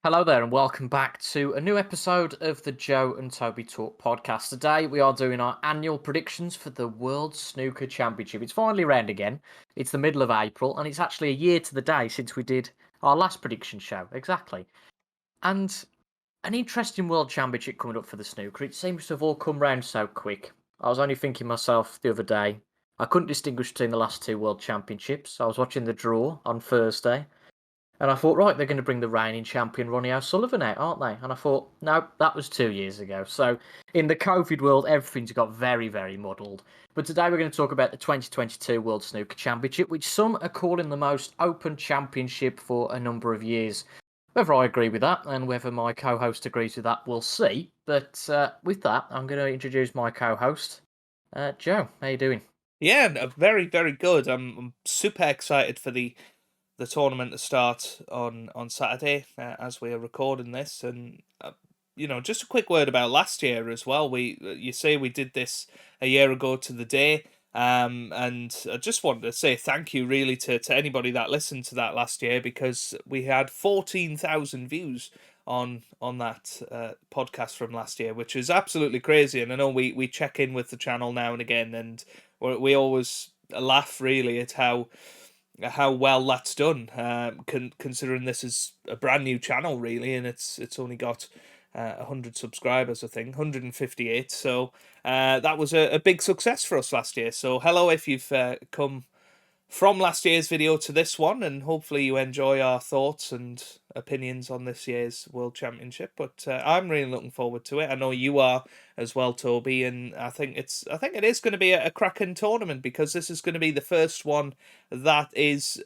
Hello there, and welcome back to a new episode of the Joe and Toby Talk podcast. Today, we are doing our annual predictions for the World Snooker Championship. It's finally around again. It's the middle of April, and it's actually a year to the day since we did our last prediction show. Exactly. And an interesting World Championship coming up for the snooker. It seems to have all come round so quick. I was only thinking myself the other day, I couldn't distinguish between the last two World Championships. I was watching the draw on Thursday. And I thought, right, they're going to bring the reigning champion Ronnie O'Sullivan out, aren't they? And I thought, no, that was 2 years ago. So in the COVID world, everything's got very, very muddled. But today we're going to talk about the 2022 World Snooker Championship, which some are calling the most open championship for a number of years. Whether I agree with that and whether my co-host agrees with that, we'll see. But with that, I'm going to introduce my co-host, Joe. How you doing? Yeah, very, very good. I'm super excited for the tournament to start on Saturday as we are recording this. And just a quick word about last year as well. You say we did this a year ago to the day. And I just wanted to say thank you really to anybody that listened to that last year, because we had 14,000 views on that podcast from last year, which is absolutely crazy. And I know we check in with the channel now and again, and we always laugh really at how well that's done, considering this is a brand new channel really, and it's only got 100 subscribers, I think 158. So that was a big success for us last year. So hello if you've come from last year's video to this one, and hopefully you enjoy our thoughts and opinions on this year's World Championship. But I'm really looking forward to it. I know you are as well, Toby, and I think it is going to be a cracking tournament, because this is going to be the first one that is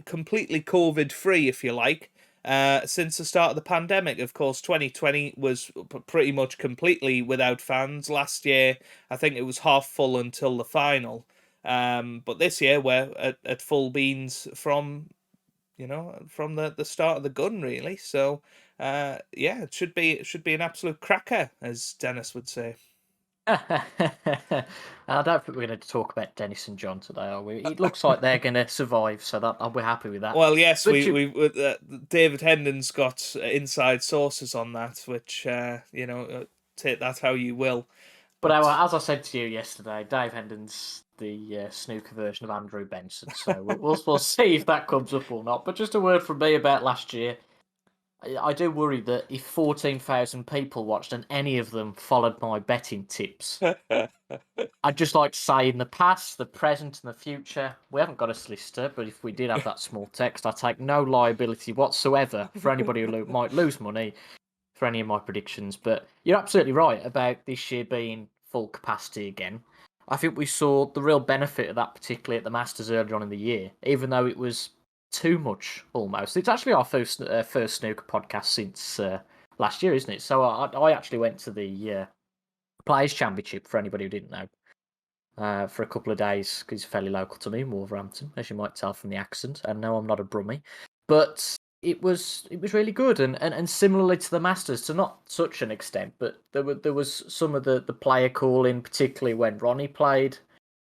completely COVID free, if you like. Since the start of the pandemic. Of course, 2020 was pretty much completely without fans. Last year, I think it was half full until the final. But this year we're at full beans from the start of the gun really. So yeah, it should be an absolute cracker, as Dennis would say. I don't think we're going to talk about Dennis and John today, are we? It looks like they're going to survive, so that I'll be happy with that. Well, yes, But you, David Hendon's got inside sources on that, which take that how you will. but But as I said to you yesterday, Dave Hendon's the snooker version of Andrew Benson, so we'll see if that comes up or not. But just a word from me about last year. I do worry that if 14,000 people watched and any of them followed my betting tips, I'd just like to say in the past, the present, and the future, we haven't got a solicitor, but if we did have that small text, I take no liability whatsoever for anybody who might lose money for any of my predictions. But you're absolutely right about this year being full capacity again. I think we saw the real benefit of that, particularly at the Masters earlier on in the year, even though it was too much almost. It's actually our first snooker podcast since last year, isn't it? So I actually went to the Players Championship, for anybody who didn't know, for a couple of days, because it's fairly local to me, Wolverhampton, as you might tell from the accent. And no, I'm not a Brummie, but it was really good, and similarly to the Masters, to not such an extent, but there was some of the player calling, particularly when Ronnie played.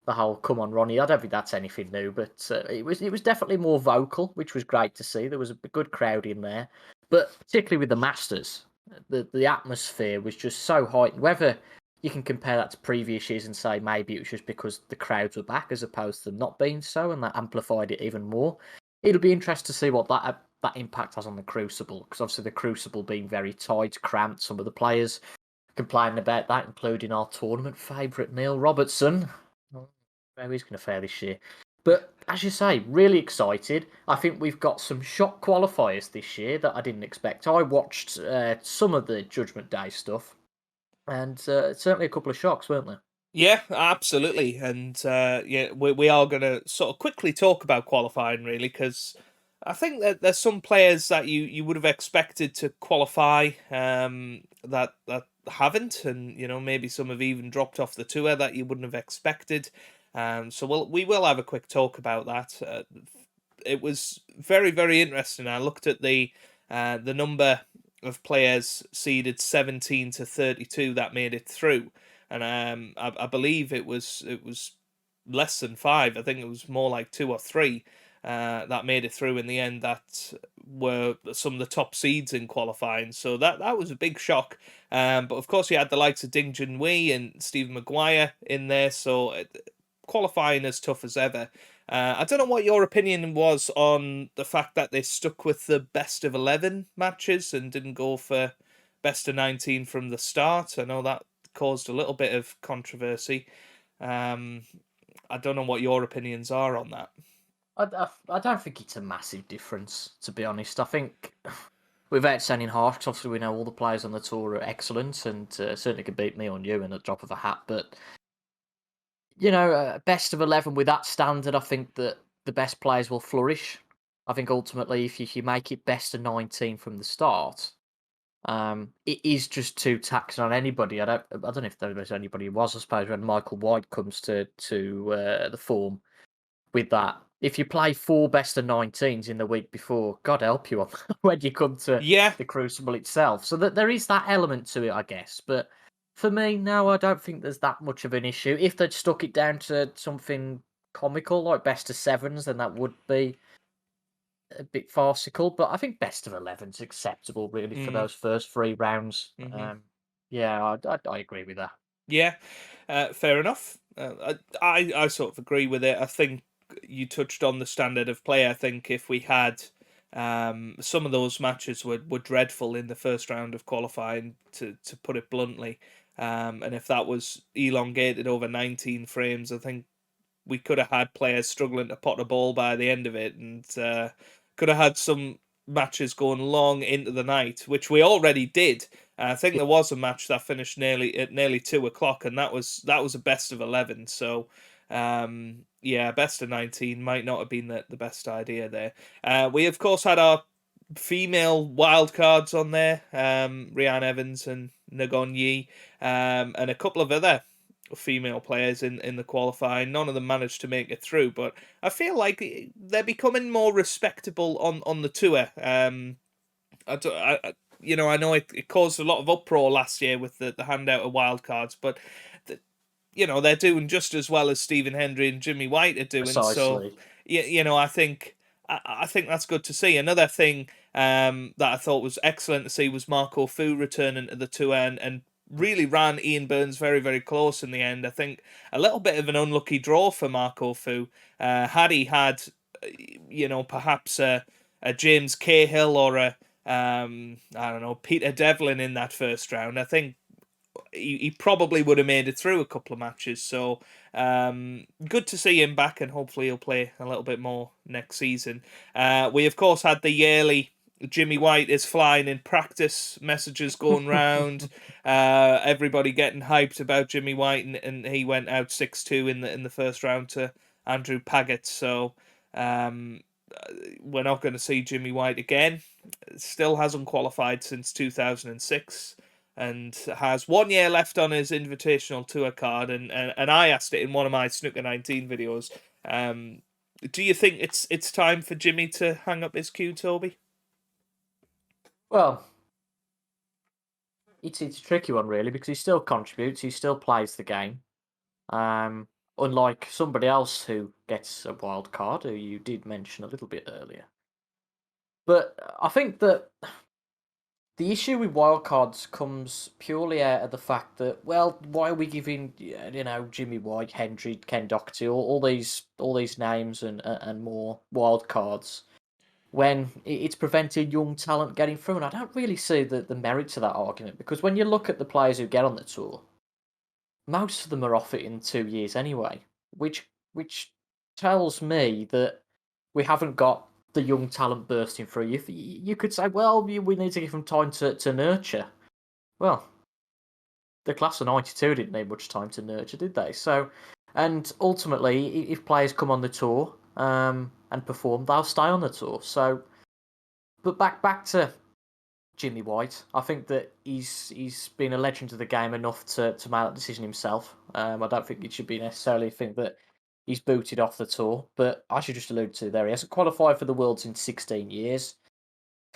The whole "come on, Ronnie." I don't think that's anything new, but it was definitely more vocal, which was great to see. There was a good crowd in there, but particularly with the Masters, the atmosphere was just so heightened. Whether you can compare that to previous years and say maybe it was just because the crowds were back as opposed to them not being so, and that amplified it even more. It'll be interesting to see what that impact has on the Crucible, because obviously the Crucible being very tight, cramped. Some of the players complaining about that, including our tournament favourite Neil Robertson. How he's going to fare this year. But as you say, really excited. I think we've got some shock qualifiers this year that I didn't expect. I watched some of the Judgment Day stuff, and certainly a couple of shocks, weren't there? yeah, absolutely. And yeah, we are going to sort of quickly talk about qualifying really, because I think that there's some players that you would have expected to qualify that haven't, and maybe some have even dropped off the tour that you wouldn't have expected. So we will have a quick talk about that. It was very, very interesting. I looked at the number of players seeded 17 to 32 that made it through, and I believe it was less than five. I think it was more like two or three that made it through in the end that were some of the top seeds in qualifying. So that was a big shock. But of course, you had the likes of Ding Junhui and Stephen Maguire in there. So qualifying as tough as ever. I don't know what your opinion was on the fact that they stuck with the best of 11 matches and didn't go for best of 19 from the start. I know that caused a little bit of controversy. I don't know what your opinions are on that. I don't think it's a massive difference, to be honest. I think, without sounding harsh, 'cause obviously we know all the players on the tour are excellent and certainly could beat me on you in a drop of a hat. But, best of 11 with that standard, I think that the best players will flourish. I think ultimately, if you make it best of 19 from the start, it is just too taxing on anybody. I don't know if there was anybody who was, I suppose, when Michael White comes to the form with that. If you play 4 best of 19s in the week before, God help you when you come to Yeah. the Crucible itself. So that there is that element to it, I guess. But for me, no, I don't think there's that much of an issue. If they'd stuck it down to something comical like best of 7s, then that would be a bit farcical. But I think best of 11's acceptable, really, for those first 3 rounds. Yeah, I agree with that. Yeah, fair enough. I sort of agree with it. I think you touched on the standard of play. I think if we had some of those matches were dreadful in the first round of qualifying, to put it bluntly, and if that was elongated over 19 frames, I think we could have had players struggling to pot a ball by the end of it, and could have had some matches going long into the night, which we already did. I think there was a match that finished nearly 2 o'clock, and that was a best of 11. So, yeah, best of 19 might not have been the best idea there. We of course had our female wildcards on there, Rhiannon Evans and Nagon Yi, and a couple of other female players in the qualifying. None of them managed to make it through, but I feel like they're becoming more respectable on the tour. I know it caused a lot of uproar last year with the handout of wildcards, but they're doing just as well as Stephen Hendry and Jimmy White are doing. Precisely. So I think that's good to see. Another thing that I thought was excellent to see was Marco Fu returning to the tour and really ran Ian Burns very, very close in the end. I think a little bit of an unlucky draw for Marco Fu. Had he had, perhaps a James Cahill or a I don't know, Peter Devlin in that first round, I think he probably would have made it through a couple of matches. So good to see him back, and hopefully he'll play a little bit more next season. We of course had the yearly Jimmy White is flying in practice messages going round. Everybody getting hyped about Jimmy White, and he went out 6-2 in the first round to Andrew Paget. So we're not going to see Jimmy White again. Still hasn't qualified since 2006. And has 1 year left on his Invitational Tour card, and I asked it in one of my Snooker 19 videos. Do you think it's time for Jimmy to hang up his cue, Toby? Well, it's a tricky one, really, because he still contributes, he still plays the game. Unlike somebody else who gets a wild card, who you did mention a little bit earlier. But I think that the issue with wildcards comes purely out of the fact that, well, why are we giving Jimmy White, Hendry, Ken Doherty, all these names and more wildcards when it's preventing young talent getting through? And I don't really see the merit to that argument, because when you look at the players who get on the tour, most of them are off it in 2 years anyway, which tells me that we haven't got the young talent bursting through. You could say, well, we need to give them time to nurture. Well, the class of '92 didn't need much time to nurture, did they? So, and ultimately, if players come on the tour and perform, they'll stay on the tour. So, but back to Jimmy White, I think that he's been a legend of the game enough to make that decision himself. I don't think it should be necessarily a thing that he's booted off the tour. But I should just allude to there, he hasn't qualified for the Worlds in 16 years.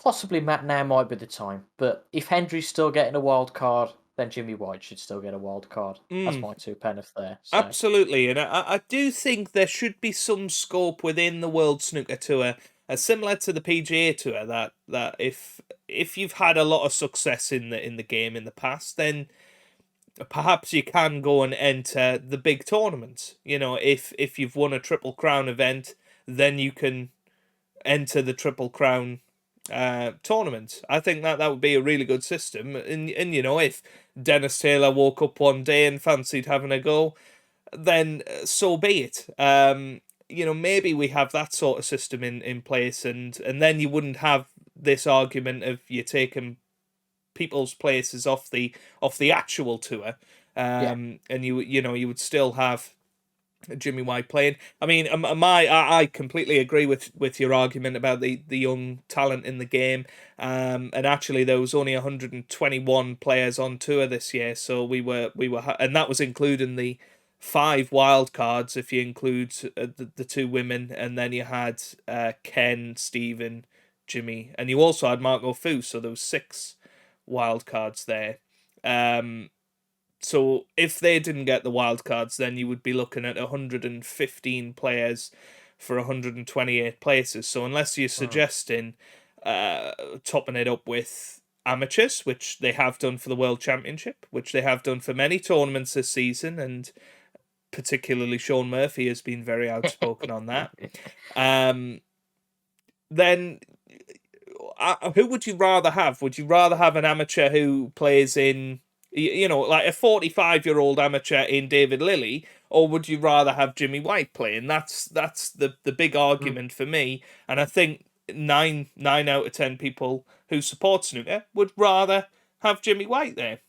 Possibly Matt now might be the time. But if Hendry's still getting a wild card then Jimmy White should still get a wild card. That's Mm, my 2 pence there. So absolutely, and I do think there should be some scope within the World Snooker Tour, similar to the PGA Tour, that if you've had a lot of success in the game in the past, then perhaps you can go and enter the big tournaments. You know, if you've won a Triple Crown event, then you can enter the Triple Crown tournament. I think that would be a really good system. And you know, if Dennis Taylor woke up one day and fancied having a go, then so be it. You know, maybe we have that sort of system in place, and then you wouldn't have this argument of you taking people's places off the actual tour. yeah, And you know, you would still have Jimmy White playing. I mean, I completely agree with your argument about the young talent in the game. And actually, there was only 121 players on tour this year, so and that was including the 5 wild cards if you include the 2 women, and then you had Ken, Stephen, Jimmy, and you also had Marco Fu, so there was 6 wild cards there. So if they didn't get the wild cards, then you would be looking at 115 players for 128 places. So unless you're suggesting topping it up with amateurs, which they have done for the World Championship, which they have done for many tournaments this season, and particularly Sean Murphy has been very outspoken on that, then who would you rather have? Would you rather have an amateur who plays in, you know, like a 45-year-old amateur in David Lilly, or would you rather have Jimmy White playing? That's the big argument for me, and I think nine out of 10 people who support snooker would rather have Jimmy White there.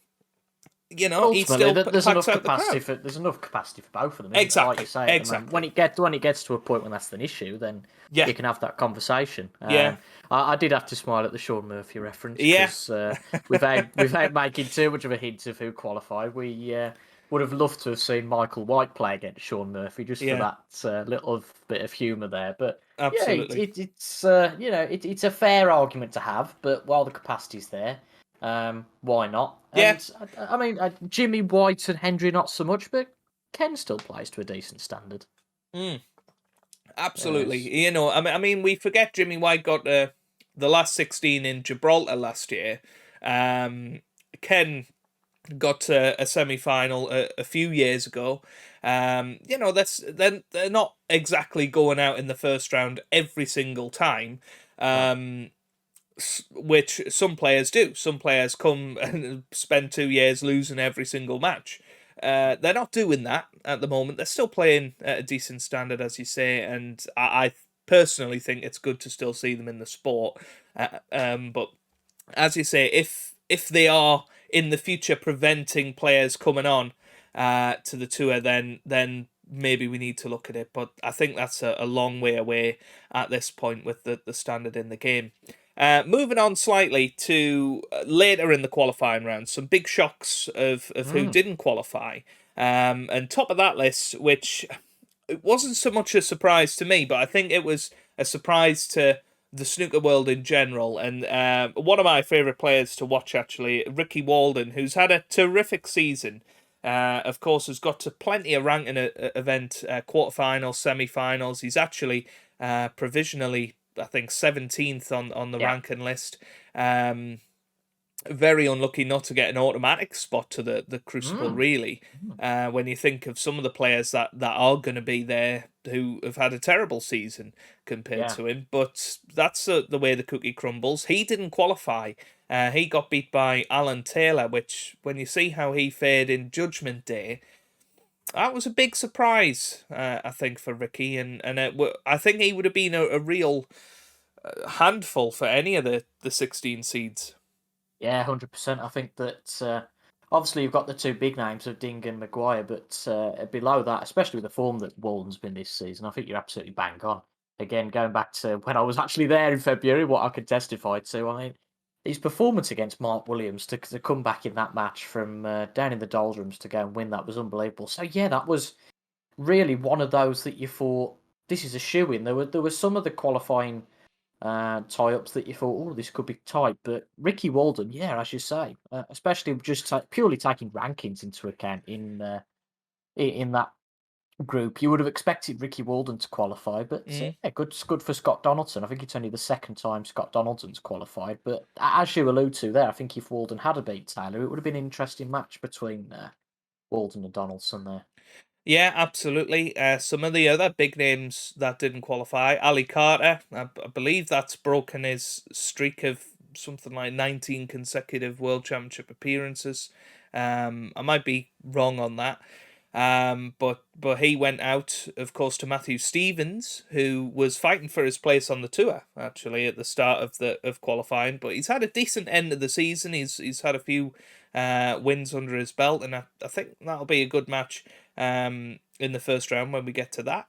You But know, he ultimately, still there's packs enough out the capacity crowd. there's enough capacity for both of them. Isn't there? Like you Exactly, say, at the moment, exactly. when it gets to a point when that's an issue, then Yeah, you can have that conversation. yeah, I did have to smile at the Sean Murphy reference yeah, because without making too much of a hint of who qualified, we would have loved to have seen Michael White play against Sean Murphy just for yeah. that little bit of humour there. But yeah, Absolutely. it's you know it's a fair argument to have, but while the capacity's there. Why not? Yeah. And I mean, Jimmy White and Hendry not so much, but Ken still plays to a decent standard. Mm. Yes. Absolutely. You know, I mean, we forget Jimmy White got the last 16 in Gibraltar last year. Ken got to a semi-final a few years ago. You know, they're not exactly going out in the first round every single time. No. Which some players do. Some players come and spend 2 years losing every single match. They're not doing that at the moment. They're still playing at a decent standard, as you say, and I personally think it's good to still see them in the sport. But as you say, if they are in the future preventing players coming on to the tour, then maybe we need to look at it. But I think that's a long way away at this point with the standard in the game. Moving on slightly to later in the qualifying round, some big shocks of who Mm. didn't qualify. And top of that list, which it wasn't so much a surprise to me, but I think it was a surprise to the snooker world in general. And one of my favourite players to watch, actually, Ricky Walden, who's had a terrific season. Of course, has got to plenty of ranking event, quarterfinals, semi-finals. He's actually provisionally, I think, 17th on the Yeah. ranking list. Very unlucky not to get an automatic spot to the Crucible, Mm. really. When you think of some of the players that are going to be there who have had a terrible season compared Yeah. to him, but that's the way the cookie crumbles. He didn't qualify. He got beat by Alan Taylor, which, when you see how he fared in Judgment Day, that was a big surprise, I think, for Ricky, and I think he would have been a real handful for any of the 16 seeds. Yeah, 100%. I think that obviously you've got the two big names of Ding and Maguire, but below that, especially with the form that Walden's been this season, I think you're absolutely bang on. Again, going back to when I was actually there in February, what I could testify to, I mean, his performance against Mark Williams to come back in that match from down in the doldrums to go and win that was unbelievable. So yeah, that was really one of those that you thought this is a shoe in. There were some of the qualifying tie-ups that you thought, oh, this could be tight. But Ricky Walden, yeah, as you say, especially just purely taking rankings into account in that group, you would have expected Ricky Walden to qualify, but yeah, good for Scott Donaldson. I think it's only the second time Scott Donaldson's qualified, but as you allude to there, I think if Walden had beat Taylor, it would have been an interesting match between Walden and Donaldson there. Yeah, absolutely. Some of the other big names that didn't qualify, Ali Carter, I believe that's broken his streak of something like 19 consecutive World Championship appearances. I might be wrong on that. But he went out, of course, to Matthew Stevens, who was fighting for his place on the tour actually at the start of qualifying. But he's had a decent end of the season. He's had a few wins under his belt, and I think that'll be a good match in the first round when we get to that.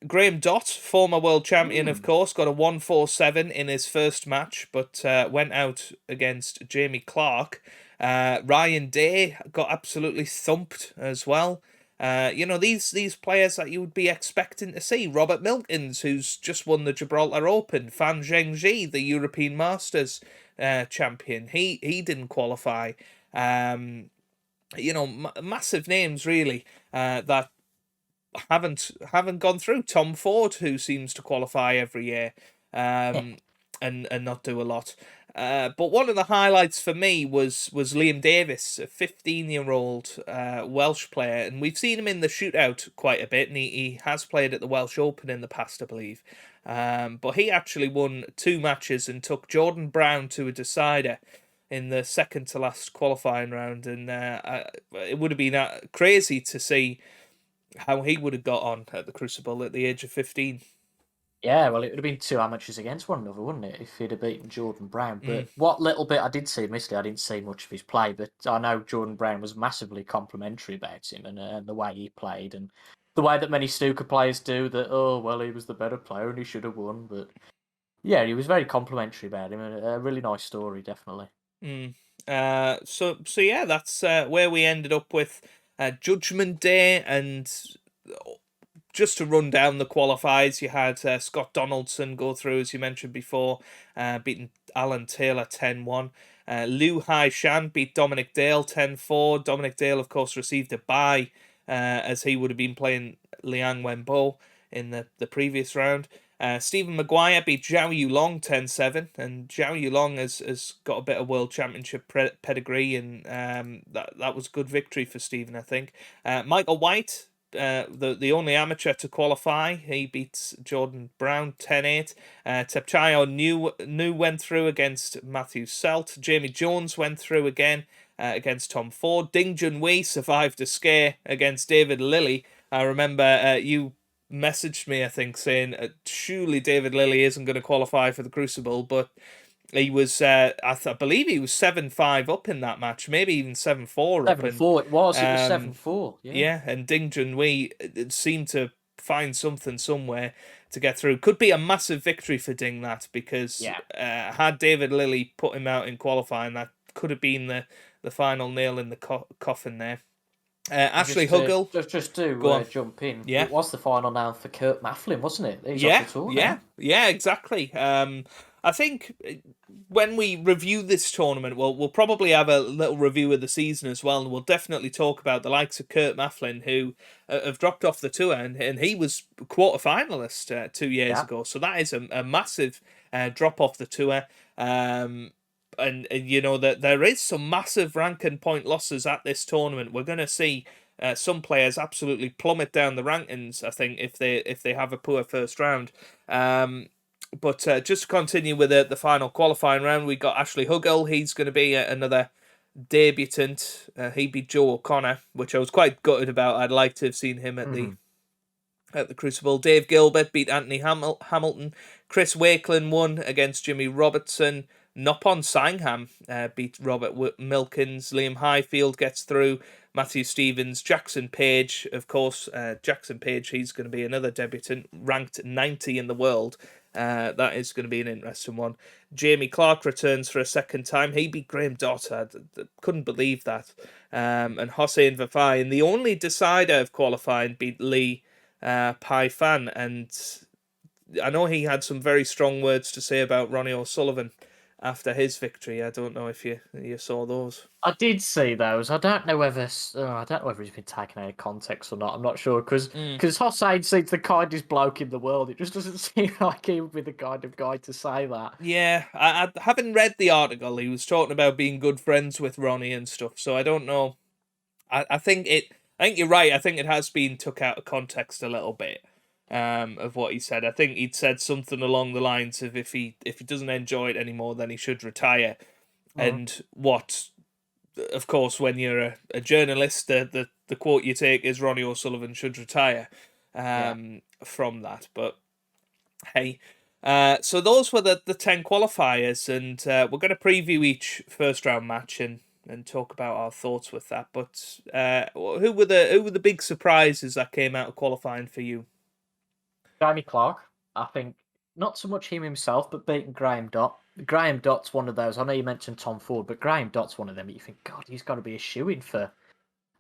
Graham Dott, former world champion, of course, got a 1-4-7 in his first match, but went out against Jamie Clark. Ryan Day got absolutely thumped as well. These players that you would be expecting to see. Robert Milkins, who's just won the Gibraltar Open. Fan Zhengzhi, the European Masters champion. He didn't qualify. Massive names really that haven't gone through. Tom Ford, who seems to qualify every year, and not do a lot. But one of the highlights for me was Liam Davis, a 15-year-old Welsh player, and we've seen him in the shootout quite a bit, and he has played at the Welsh Open in the past, I believe. But he actually won 2 matches and took Jordan Brown to a decider in the second to last qualifying round, and it would have been crazy to see how he would have got on at the Crucible at the age of 15. Yeah, well, it would have been 2 amateurs against one another, wouldn't it, if he'd have beaten Jordan Brown? But what little bit I did see, admittedly, I didn't see much of his play, but I know Jordan Brown was massively complimentary about him and the way he played and the way that many snooker players do. That he was the better player and he should have won. But yeah, he was very complimentary about him, and a really nice story, definitely. So yeah, that's where we ended up with Judgment Day. And just to run down the qualifiers, you had Scott Donaldson go through, as you mentioned before, beating Alan Taylor 10-1. Liu Hai Shan beat Dominic Dale 10-4. Dominic Dale, of course, received a bye as he would have been playing Liang Wenbo in the previous round. Stephen Maguire beat Zhao Yulong 10-7, and Zhao Yulong has got a bit of World Championship pedigree, and that was a good victory for Stephen, I think. Michael White, the only amateur to qualify, he beats Jordan Brown 10-8. Tepchayo New went through against Matthew Selt. Jamie Jones went through again against Tom Ford. Ding Junhui survived a scare against David Lilley. I remember you messaged me, I think, saying surely David Lilley isn't going to qualify for the Crucible, but he was, I believe he was 7-5 up in that match, maybe even 7-4 up. 7-4, it was 7-4, yeah. Yeah, and Ding Junhui seemed to find something somewhere to get through. Could be a massive victory for Ding, that, because had David Lilley put him out in qualifying, that could have been the final nail in the coffin there. Ashley Huggle. Just to jump in. Yeah. It was the final now for Kurt Mafflin, wasn't it? He's off the tour now. now. Yeah, exactly. I think when we review this tournament, we'll probably have a little review of the season as well, and we'll definitely talk about the likes of Kurt Mafflin, who have dropped off the tour, and he was quarter-finalist 2 years ago, so that is a massive drop off the tour. And you know that there is some massive ranking point losses at this tournament. We're going to see some players absolutely plummet down the rankings, I think, if they have a poor first round. But just to continue with the final qualifying round, we got Ashley Huggle. He's going to be another debutant. He beat Joe O'Connor, which I was quite gutted about. I'd like to have seen him at the Crucible. Dave Gilbert beat Anthony Hamilton. Chris Wakeland won against Jimmy Robertson. Nopon Sangham beat Robert Milkins. Liam Highfield gets through. Matthew Stevens. Jackson Page, of course. Jackson Page, he's going to be another debutant, ranked 90 in the world. That is going to be an interesting one. Jamie Clark returns for a second time. He beat Graham Dott. I couldn't believe that. And Hossein Vafai. And the only decider of qualifying beat Lee Pai Fan. And I know he had some very strong words to say about Ronnie O'Sullivan after his victory. I don't know if you saw those. I did see those. I don't know whether I don't know whether he's been taken out of context or not. I'm not sure because Mm. Hossein seems the kindest bloke in the world. It just doesn't seem like he would be the kind of guy to say that. Yeah, I haven't read the article. He was talking about being good friends with Ronnie and stuff. So I don't know. I think it. I think you're right. I think it has been took out of context a little bit. Of what he said. I think he'd said something along the lines of if he doesn't enjoy it anymore, then he should retire. Mm. And what, of course, when you're a journalist, the quote you take is Ronnie O'Sullivan should retire. Yeah. From that, but hey. So those were the 10 qualifiers, and we're going to preview each first round match and talk about our thoughts with that. But who were the big surprises that came out of qualifying for you? Jamie Clark, I think not so much him himself, but beating Graham Dott. Graham Dott's one of those. I know you mentioned Tom Ford, but Graham Dott's one of them. You think, God, he's got to be a shoo-in for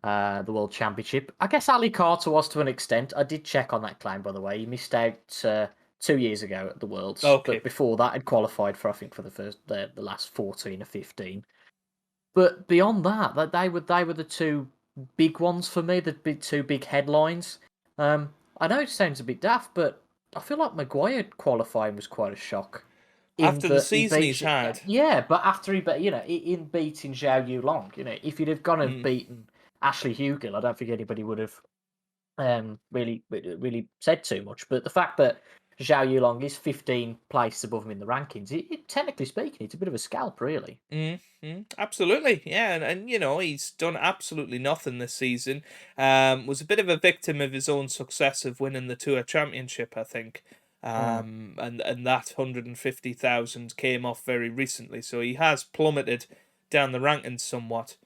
the World Championship. I guess Ali Carter was to an extent. I did check on that claim, by the way. He missed out 2 years ago at the Worlds, Okay. but before that, had qualified for I think for the last 14 or 15. But beyond that, they were the two big ones for me. The two big headlines. I know it sounds a bit daft, but I feel like Maguire qualifying was quite a shock. In After the that he season beat, he's had. yeah, but after he beat, in beating Zhao Yulong, if he'd have gone and Mm. beaten Ashley Hugill, I don't think anybody would have really said too much. But the fact that Zhao Yulong is 15 places above him in the rankings, technically speaking, it's a bit of a scalp, really. Absolutely, yeah, and he's done absolutely nothing this season. Was a bit of a victim of his own success of winning the Tour Championship, I think. Mm. And that 150,000 came off very recently, so he has plummeted down the rankings somewhat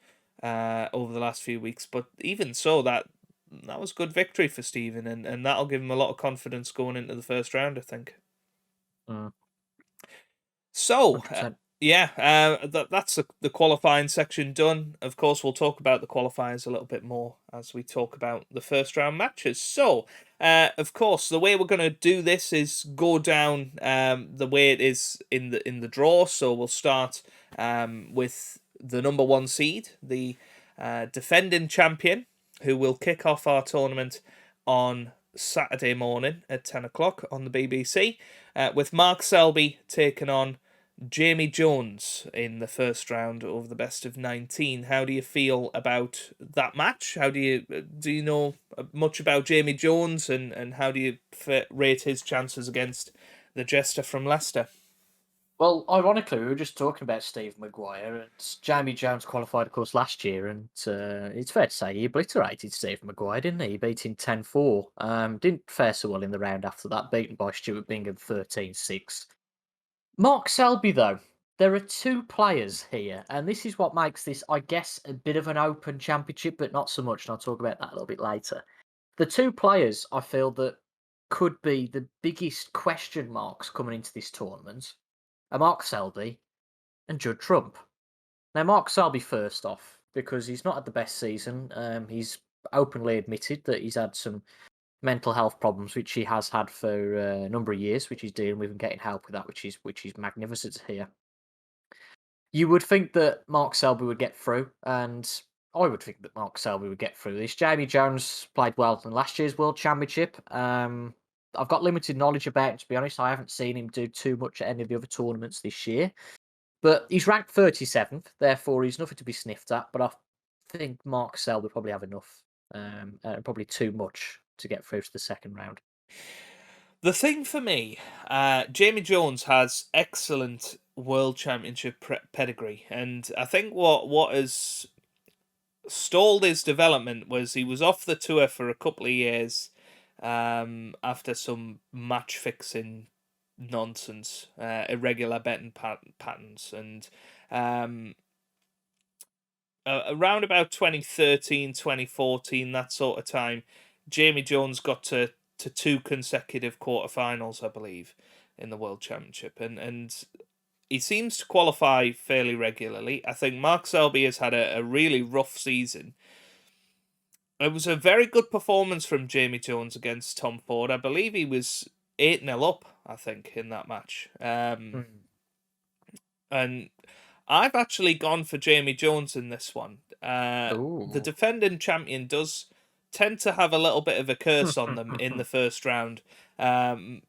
over the last few weeks. But even so, that was good victory for Stephen, and that'll give him a lot of confidence going into the first round, I think. Mm. So, 100%. yeah, that's the qualifying section done. Of course, we'll talk about the qualifiers a little bit more as we talk about the first round matches. So, of course, the way we're going to do this is go down the way it is in the draw. So we'll start with the number one seed, the defending champion, who will kick off our tournament on Saturday morning at 10 o'clock on the BBC, with Mark Selby taking on Jamie Jones in the first round over the best of 19. How do you feel about that match? How do you know much about Jamie Jones, and how do you rate his chances against the jester from Leicester? Well, ironically, we were just talking about Steve Maguire, and Jamie Jones qualified, of course, last year, and it's fair to say he obliterated Steve Maguire, didn't he? He beat him 10-4. Didn't fare so well in the round after that, beaten by Stuart Bingham 13-6. Mark Selby, though, there are two players here, and this is what makes this, I guess, a bit of an open championship, but not so much, and I'll talk about that a little bit later. The two players I feel that could be the biggest question marks coming into this tournament are Mark Selby and Judd Trump. Now, Mark Selby first off, because he's not had the best season. He's openly admitted that he's had some mental health problems, which he has had for a number of years, which he's dealing with and getting help with that, which is magnificent to hear. You would think that Mark Selby would get through, and I would think that Mark Selby would get through this. Jamie Jones played well in last year's World Championship. I've got limited knowledge about him, to be honest. I haven't seen him do too much at any of the other tournaments this year. But he's ranked 37th, therefore he's nothing to be sniffed at. But I think Mark Selby probably have enough, probably too much to get through to the second round. The thing for me, Jamie Jones has excellent World Championship pedigree, and I think what has stalled his development was he was off the tour for a couple of years after some match fixing nonsense, irregular betting patterns, and around about 2013, 2014, that sort of time, Jamie Jones got to two consecutive quarterfinals, I believe, in the World Championship, and he seems to qualify fairly regularly. I think Mark Selby has had a really rough season. It was a very good performance from Jamie Jones against Tom Ford. I believe he was 8-0 up, I think, in that match. Mm. And I've actually gone for Jamie Jones in this one. The Ooh. defending champion does tend to have a little bit of a curse on them in the first round. And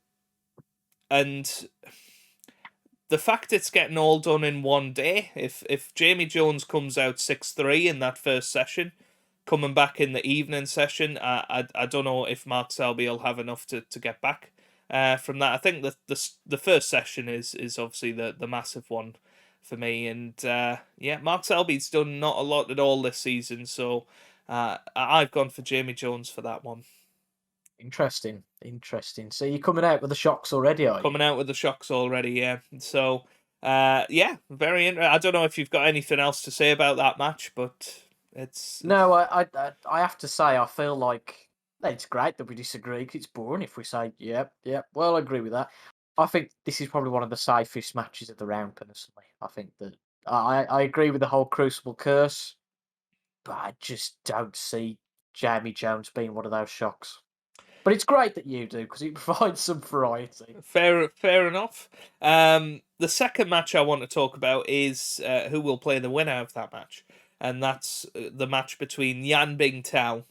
the fact it's getting all done in one day, if Jamie Jones comes out 6-3 in that first session, coming back in the evening session, I don't know if Mark Selby will have enough to get back from that. I think the first session is obviously the massive one for me, and yeah, Mark Selby's done not a lot at all this season, so I've gone for Jamie Jones for that one. Interesting. Interesting. So you're coming out with the shocks already, are you? Coming out with the shocks already, yeah. So yeah, very interesting. I don't know if you've got anything else to say about that match, but it's No, I have to say, I feel like it's great that we disagree 'cause it's boring if we say, yep, yep. Well, I agree with that. I think this is probably one of the safest matches of the round, personally. I think that I agree with the whole Crucible curse, but I just don't see Jamie Jones being one of those shocks. But it's great that you do because it provides some variety. fair enough. The second match I want to talk about is who will play the winner of that match, and that's the match between Yan Bingtao,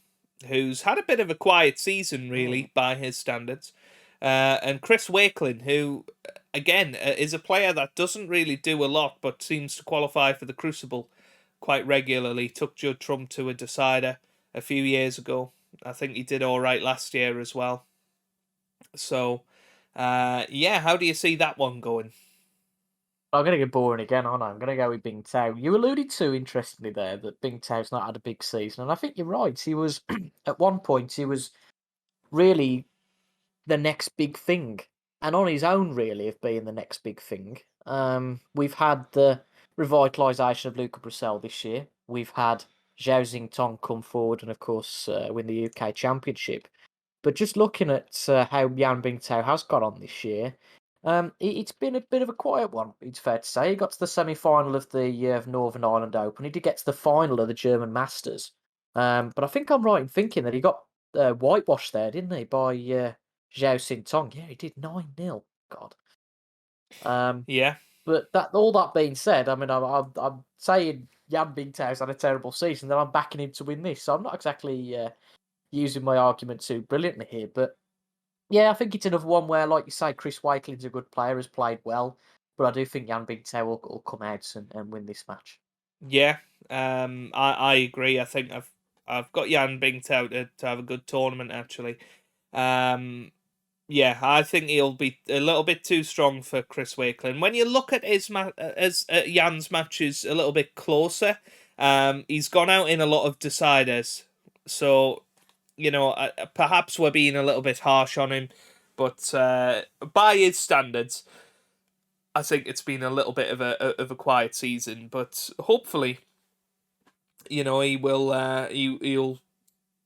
who's had a bit of a quiet season Mm. really by his standards, and Chris Wakelin, who again is a player that doesn't really do a lot but seems to qualify for the Crucible quite regularly. Took Judd Trump to a decider a few years ago. I think he did all right last year as well. So, yeah, how do you see that one going? I'm going to get boring again, aren't I? I'm going to go with Bing Tao. You alluded to, interestingly, there that Bing Tao's not had a big season, and I think you're right. He was, at one point, he was really the next big thing, and on his own, really, of being the next big thing. We've had the revitalisation of Luca Brissell this year. We've had Zhao Xingtong come forward and, of course, win the UK Championship. But just looking at how Yan Bingtao has got on this year, it's been a bit of a quiet one, it's fair to say. He got to the semi-final of the Northern Ireland Open. He did get to the final of the German Masters. But I think I'm right in thinking that he got whitewashed there, didn't he, by Zhao Xintong? Yeah, he did 9-0. God. Um, Yeah, but that all that being said, I mean, I'm saying Yan Bingtao's had a terrible season, then I'm backing him to win this. So I'm not exactly using my argument too brilliantly here, but yeah, I think it's another one where, like you say, Chris Wakelin's a good player, has played well, but I do think Jan Bingtao will come out and win this match. yeah. I agree. I think I've got Jan Bingtao to have a good tournament actually. Um, yeah, I think he'll be a little bit too strong for Chris Wakelin. When you look at his as Jan's matches a little bit closer, he's gone out in a lot of deciders. So you know, perhaps we're being a little bit harsh on him, but by his standards, I think it's been a little bit of a quiet season. But hopefully, you know, he'll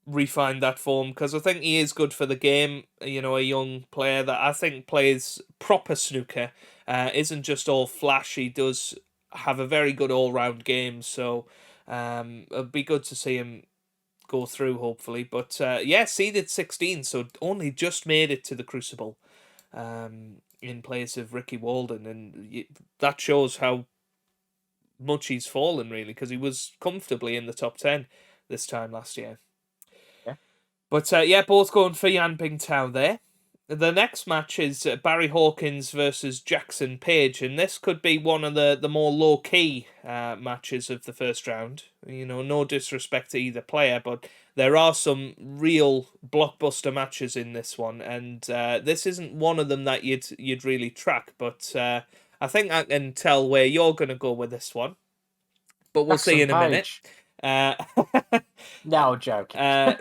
refine that form because I think he is good for the game. You know, a young player that I think plays proper snooker, isn't just all flash. He does have a very good all round game. So it'll be good to see him go through hopefully. But yeah, seeded 16, so only just made it to the Crucible, in place of Ricky Walden, and that shows how much he's fallen really because he was comfortably in the top 10 this time last year. Yeah. But yeah, both going for Yan Bingtao there. The next match is Barry Hawkins versus Jackson Page, and this could be one of the more low key matches of the first round. You know, no disrespect to either player, but there are some real blockbuster matches in this one, and this isn't one of them that you'd really track. But I think I can tell where you're going to go with this one, but we'll see Jackson in a minute. Page. Uh, No, joking. uh,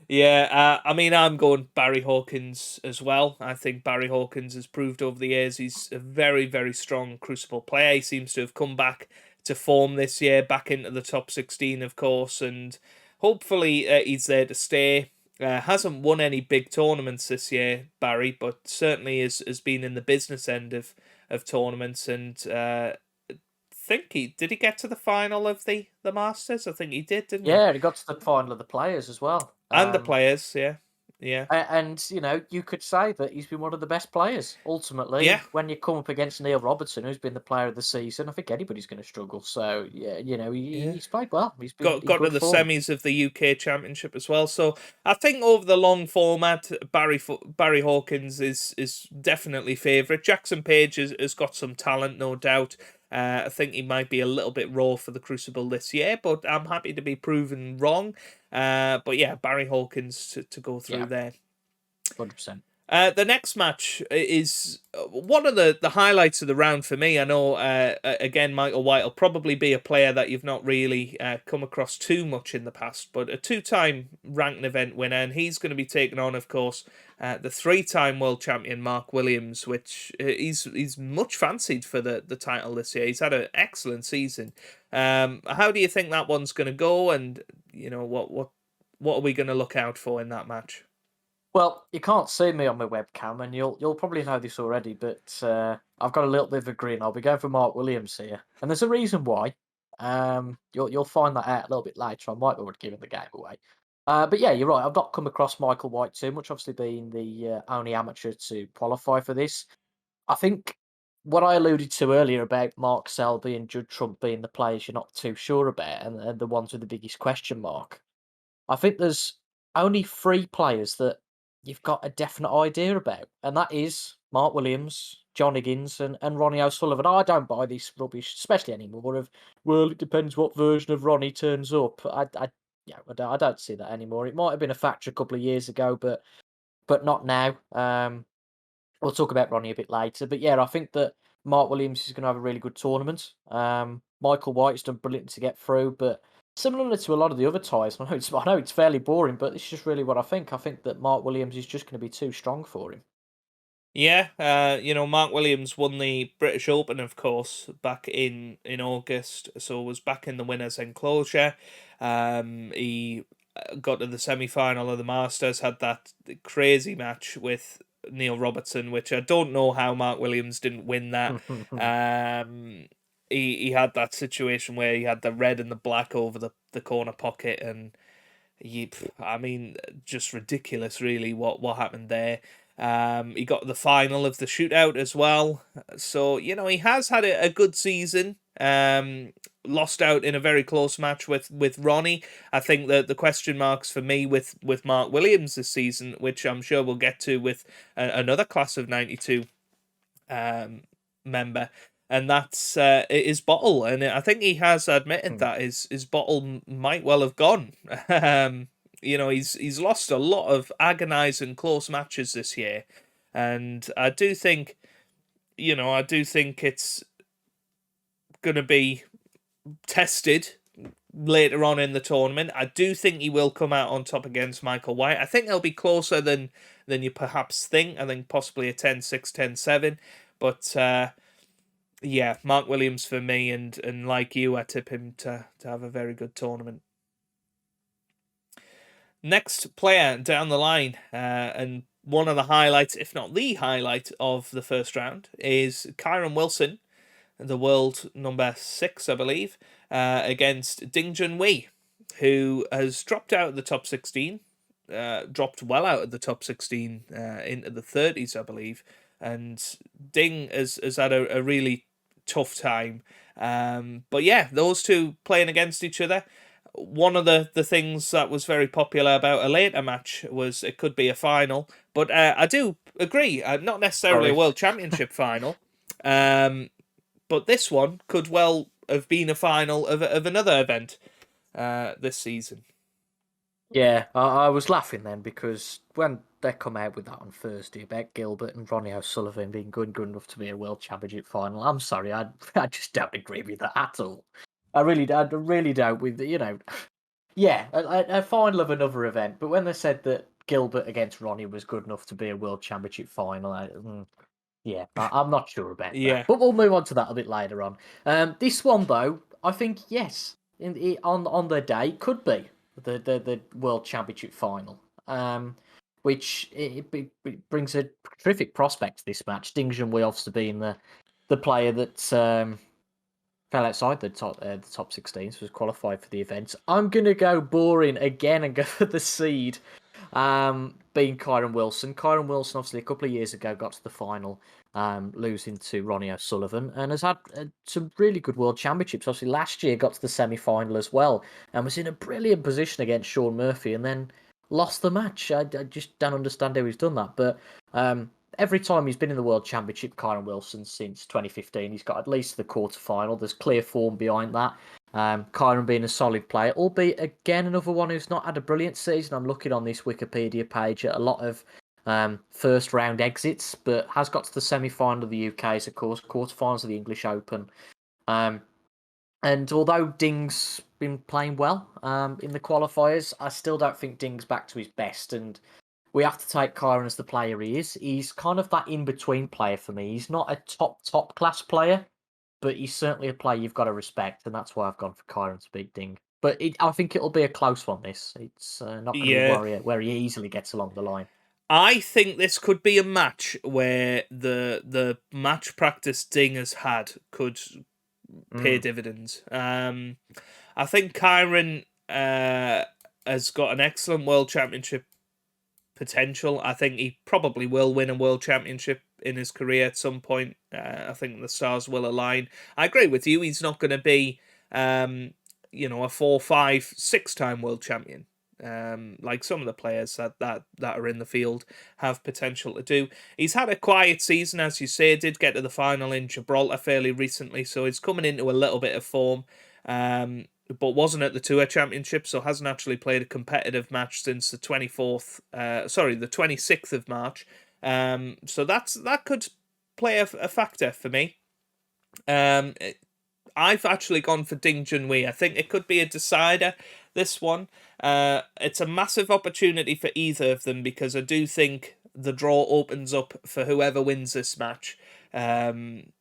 yeah, I mean, I'm going Barry Hawkins as well. I think Barry Hawkins has proved over the years he's a very, very strong Crucible player. He seems to have come back to form this year, back into the top 16, of course, and hopefully he's there to stay. Hasn't won any big tournaments this year, Barry, but certainly has been in the business end of tournaments, and think he did he get to the final of the Masters? I think he did, didn't he? Yeah, he got to the final of the players as well. And the players, yeah. Yeah. And, you could say that he's been one of the best players. Yeah. Ultimately, when you come up against Neil Robertson, who's been the player of the season, I think anybody's going to struggle. So, yeah, Yeah. he's played well. He's been in Got to good the form. semis of the UK Championship as well. So I think over the long format, Barry Hawkins is definitely favourite. Jackson Page has got some talent, no doubt. I think he might be a little bit raw for the Crucible this year, but I'm happy to be proven wrong. But yeah, Barry Hawkins to go through Yeah, there. 100%. The next match is one of the highlights of the round for me. I know, again, Michael White will probably be a player that you've not really come across too much in the past, but a two-time ranked event winner, and he's going to be taking on, of course, the three-time world champion Mark Williams, which he's much fancied for the title this year. He's had an excellent season. How do you think that one's going to go, and what are we going to look out for in that match? Well, you can't see me on my webcam, and you'll probably know this already, but I've got a little bit of a grin. I'll be going for Mark Williams here, and there's a reason why. You'll find that out a little bit later. I might have already given the game away. But yeah, you're right. I've not come across Michael White too much. Obviously, being the only amateur to qualify for this, I think what I alluded to earlier about Mark Selby and Judd Trump being the players you're not too sure about, and the ones with the biggest question mark. I think there's only three players that you've got a definite idea about, and that is Mark Williams, John Higgins, and Ronnie O'Sullivan. I don't buy this rubbish, especially anymore. Well, it depends what version of Ronnie turns up. I don't see that anymore. It might have been a factor a couple of years ago, but not now. We'll talk about Ronnie a bit later, but yeah, I think that Mark Williams is going to have a really good tournament. Michael White's done brilliant to get through, but similar to a lot of the other ties, I know it's fairly boring, but it's just really what I think. I think that Mark Williams is just going to be too strong for him. Yeah, Mark Williams won the British Open, of course, back in August, so was back in the winners' enclosure. He got to the semi-final of the Masters, had that crazy match with Neil Robertson, which I don't know how Mark Williams didn't win that. Um, he had that situation where he had the red and the black over the corner pocket, and I mean, just ridiculous, really, what happened there. He got the final of the shootout as well. So, he has had a good season. Lost out in a very close match with Ronnie. I think that the question marks for me with Mark Williams this season, which I'm sure we'll get to with another class of 92 member, and that's his bottle. And I think he has admitted that his bottle might well have gone. He's lost a lot of agonising close matches this year, and I do think it's going to be tested later on in the tournament. I do think he will come out on top against Michael White. I think they'll be closer than you perhaps think. I think possibly a 10-6, 10-7. But yeah, Mark Williams for me, and like you, I tip him to have a very good tournament. Next player down the line, and one of the highlights, if not the highlight of the first round, is Kyron Wilson, the world number 6, I believe, against Ding Junhui, who has dropped out of the top 16, dropped well out of the top 16 into the 30s, I believe, and Ding has had a really tough time. But yeah, those two playing against each other. One of the things that was very popular about a later match was it could be a final, but I do agree, not necessarily a Sorry. World Championship final. But this one could well have been a final of another event this season. Yeah, I was laughing then because when they come out with that on Thursday about Gilbert and Ronnie O'Sullivan being good enough to be a World Championship final, I'm sorry, I just don't agree with that at all. I really don't. With yeah, a final of another event, but when they said that Gilbert against Ronnie was good enough to be a World Championship final, yeah, I'm not sure about that. Yeah, But we'll move on to that a bit later on. This one though, I think yes, on their day could be the World Championship final. Which it brings a terrific prospect to this match. Ding Junhui obviously being the player that fell outside the top 16, so was qualified for the event. I'm gonna go boring again and go for the seed. being Kyron Wilson. Kyron Wilson, obviously, a couple of years ago got to the final, losing to Ronnie O'Sullivan, and has had some really good World Championships. Obviously, last year got to the semi-final as well, and was in a brilliant position against Sean Murphy, and then lost the match. I just don't understand how he's done that. But every time he's been in the World Championship, Kyron Wilson, since 2015, he's got at least the quarter-final. There's clear form behind that. Kyron being a solid player, albeit again another one who's not had a brilliant season. I'm looking on this Wikipedia page at a lot of first round exits, but has got to the semi final of the UK's, of course, quarterfinals of the English Open. And although Ding's been playing well in the qualifiers, I still don't think Ding's back to his best. And we have to take Kyron as the player he is. He's kind of that in between player for me. He's not a top class player, but he's certainly a player you've got to respect, and that's why I've gone for Kyron to beat Ding. But I think it'll be a close one, this. It's not going to be where he easily gets along the line. I think this could be a match where the match practice Ding has had could pay dividends. I think Kyron has got an excellent World Championship potential. I think he probably will win a World Championship in his career at some point. I think the stars will align. I agree with you. He's not going to be, a 4, 5, 6-time world champion. Like some of the players that are in the field have potential to do. He's had a quiet season, as you say. Did get to the final in Gibraltar fairly recently, so he's coming into a little bit of form. But wasn't at the Tour Championship, so hasn't actually played a competitive match since the 26th of March. So that could play a factor for me. I've actually gone for Ding Junhui. I think it could be a decider, this one. It's a massive opportunity for either of them, because I do think the draw opens up for whoever wins this match. And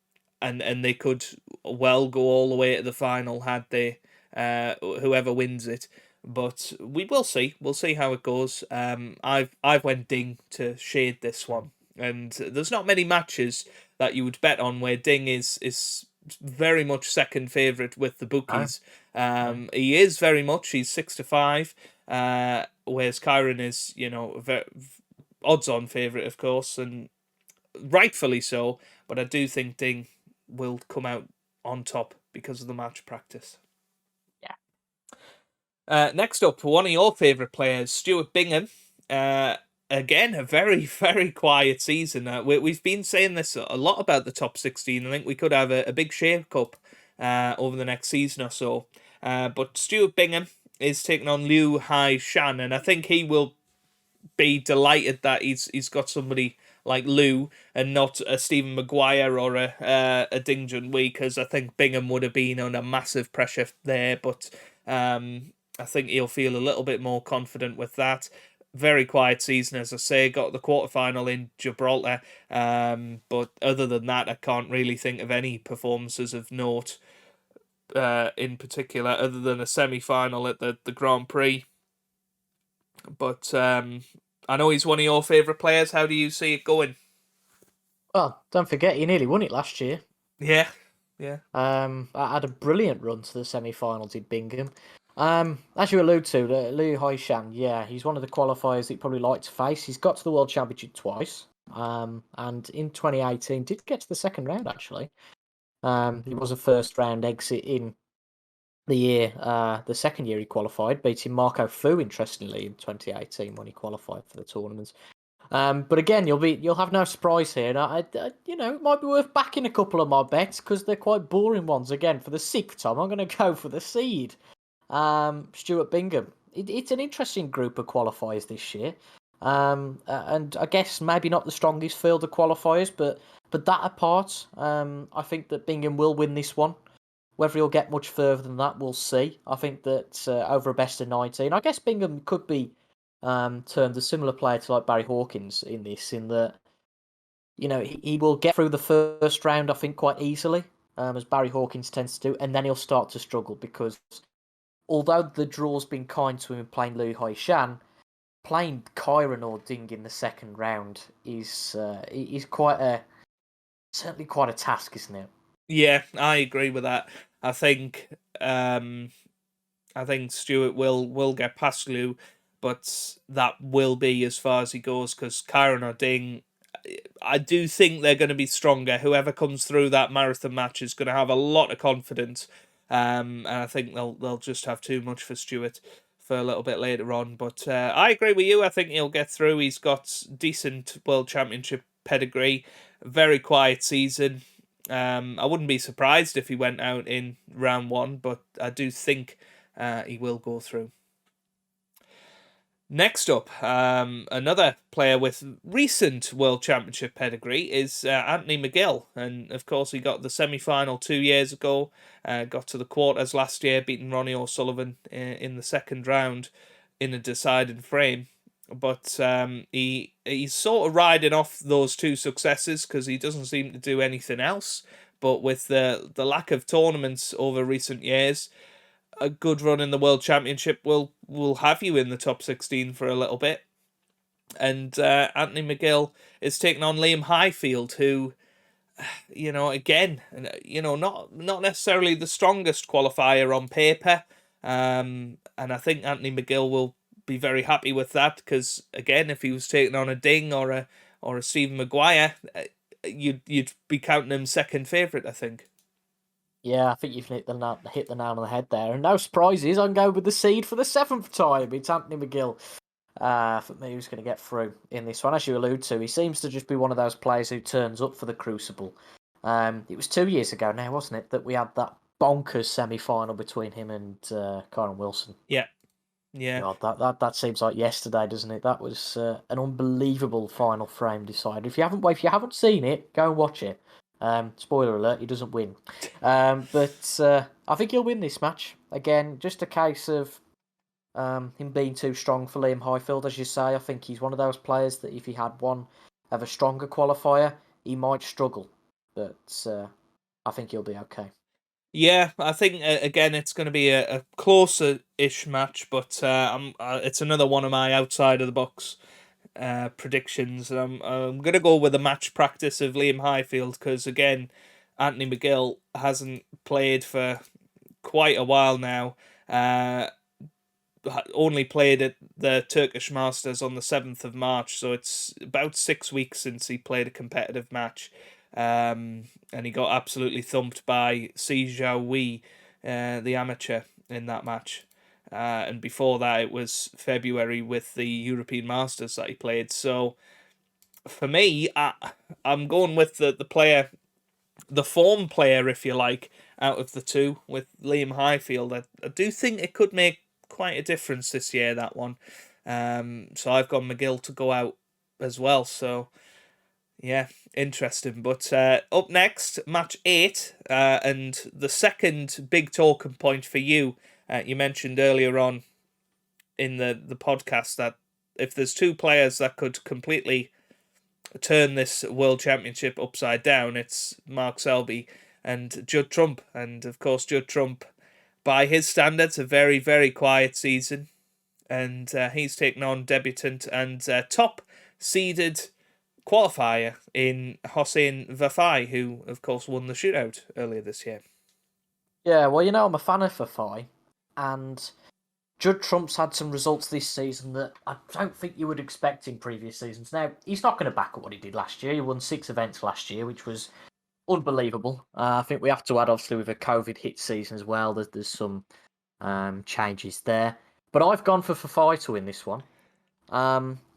they could well go all the way to the final had they whoever wins it. But we will see. We'll see how it goes. I've went Ding to shade this one, and there's not many matches that you would bet on where Ding is very much second favourite with the bookies. He is very much. He's 6-5, whereas Kyron is odds-on favourite, of course, and rightfully so. But I do think Ding will come out on top because of the match practice. Next up, one of your favourite players, Stuart Bingham. Again, a very, very quiet season. We've been saying this a lot about the top 16. I think we could have a big shake-up over the next season or so. But Stuart Bingham is taking on Liu Hai Shan, and I think he will be delighted that he's got somebody like Liu and not a Stephen Maguire or a Ding Junhui, because I think Bingham would have been under massive pressure there. But I think he'll feel a little bit more confident with that. Very quiet season, as I say. Got the quarterfinal in Gibraltar. But other than that, I can't really think of any performances of note in particular, other than a semi-final at the Grand Prix. But I know he's one of your favourite players. How do you see it going? Well, don't forget, he nearly won it last year. Yeah. I had a brilliant run to the semi-finals in Bingham. As you allude to, Liu Hai Shan, he's one of the qualifiers that you'd probably like to face. He's got to the World Championship twice, and in 2018 did get to the second round, actually. He was a first-round exit in the year, the second year he qualified, beating Marco Fu, interestingly, in 2018 when he qualified for the tournament. But again, you'll have no surprise here. And it might be worth backing a couple of my bets because they're quite boring ones. Again, for the sixth time, I'm going to go for the seed. Stuart Bingham. It's an interesting group of qualifiers this year. And I guess maybe not the strongest field of qualifiers, but that apart, I think that Bingham will win this one. Whether he'll get much further than that, we'll see. I think that over a best of 19, I guess Bingham could be termed a similar player to like Barry Hawkins in this, in that he will get through the first round, I think, quite easily, as Barry Hawkins tends to do, and then he'll start to struggle because although the draw's been kind to him playing Liu Hai Shan, playing Kyron or Ding in the second round is certainly quite a task, isn't it? Yeah, I agree with that. I think Stuart will get past Liu, but that will be as far as he goes, because Kyron or Ding, I do think they're going to be stronger. Whoever comes through that marathon match is going to have a lot of confidence, and I think they'll just have too much for Stewart for a little bit later on. But I agree with you. I think he'll get through. He's got decent World Championship pedigree, very quiet season. I wouldn't be surprised if he went out in round one, but I do think he will go through. Next up, another player with recent World Championship pedigree is Anthony McGill. And of course, he got the semi-final 2 years ago, got to the quarters last year, beating Ronnie O'Sullivan in the second round in a decided frame. But he's sort of riding off those two successes because he doesn't seem to do anything else. But with the lack of tournaments over recent years, a good run in the World Championship will have you in the top 16 for a little bit. And Anthony McGill is taking on Liam Highfield, who, again, not necessarily the strongest qualifier on paper. And I think Anthony McGill will be very happy with that, because again, if he was taking on a Ding or a Stephen Maguire, you'd be counting him second favourite, I think. Yeah, I think you've hit the nail on the head there. And no surprises, I'm going with the seed for the 7th time. It's Anthony McGill. For me, who's going to get through in this one. As you allude to, he seems to just be one of those players who turns up for the Crucible. It was 2 years ago now, wasn't it, that we had that bonkers semi-final between him and Kyron Wilson. Yeah. God, that seems like yesterday, doesn't it? That was an unbelievable final frame decider. If you haven't seen it, go and watch it. Spoiler alert, he doesn't win. But I think he'll win this match. Again, just a case of him being too strong for Liam Highfield, as you say. I think he's one of those players that if he had one of a stronger qualifier, he might struggle. But I think he'll be okay. Yeah, I think again it's going to be a closer-ish match, but it's another one of my outside of the box predictions. I'm going to go with the match practice of Liam Highfield, because again, Anthony McGill hasn't played for quite a while now. Only played at the Turkish Masters on the 7th of March, so it's about 6 weeks since he played a competitive match. And he got absolutely thumped by Si Zhao Wei, the amateur, in that match. And before that, it was February with the European Masters that he played. So for me, I'm going with the player, the form player, if you like, out of the two, with Liam Highfield. I do think it could make quite a difference this year, that one. So I've got McGill to go out as well. So yeah, interesting. But up next, match 8, and the second big talking point for you. You mentioned earlier on in the podcast that if there's two players that could completely turn this World Championship upside down, it's Mark Selby and Judd Trump. And of course, Judd Trump, by his standards, a very, very quiet season. And he's taken on debutant and top-seeded qualifier in Hossein Vafai, who, of course, won the shootout earlier this year. Yeah, well, I'm a fan of Vafai, and Judd Trump's had some results this season that I don't think you would expect in previous seasons. Now, he's not going to back up what he did last year. He won 6 events last year, which was unbelievable. I think we have to add, obviously, with a COVID hit season as well, there's some changes there. But I've gone for Vafai to win this one.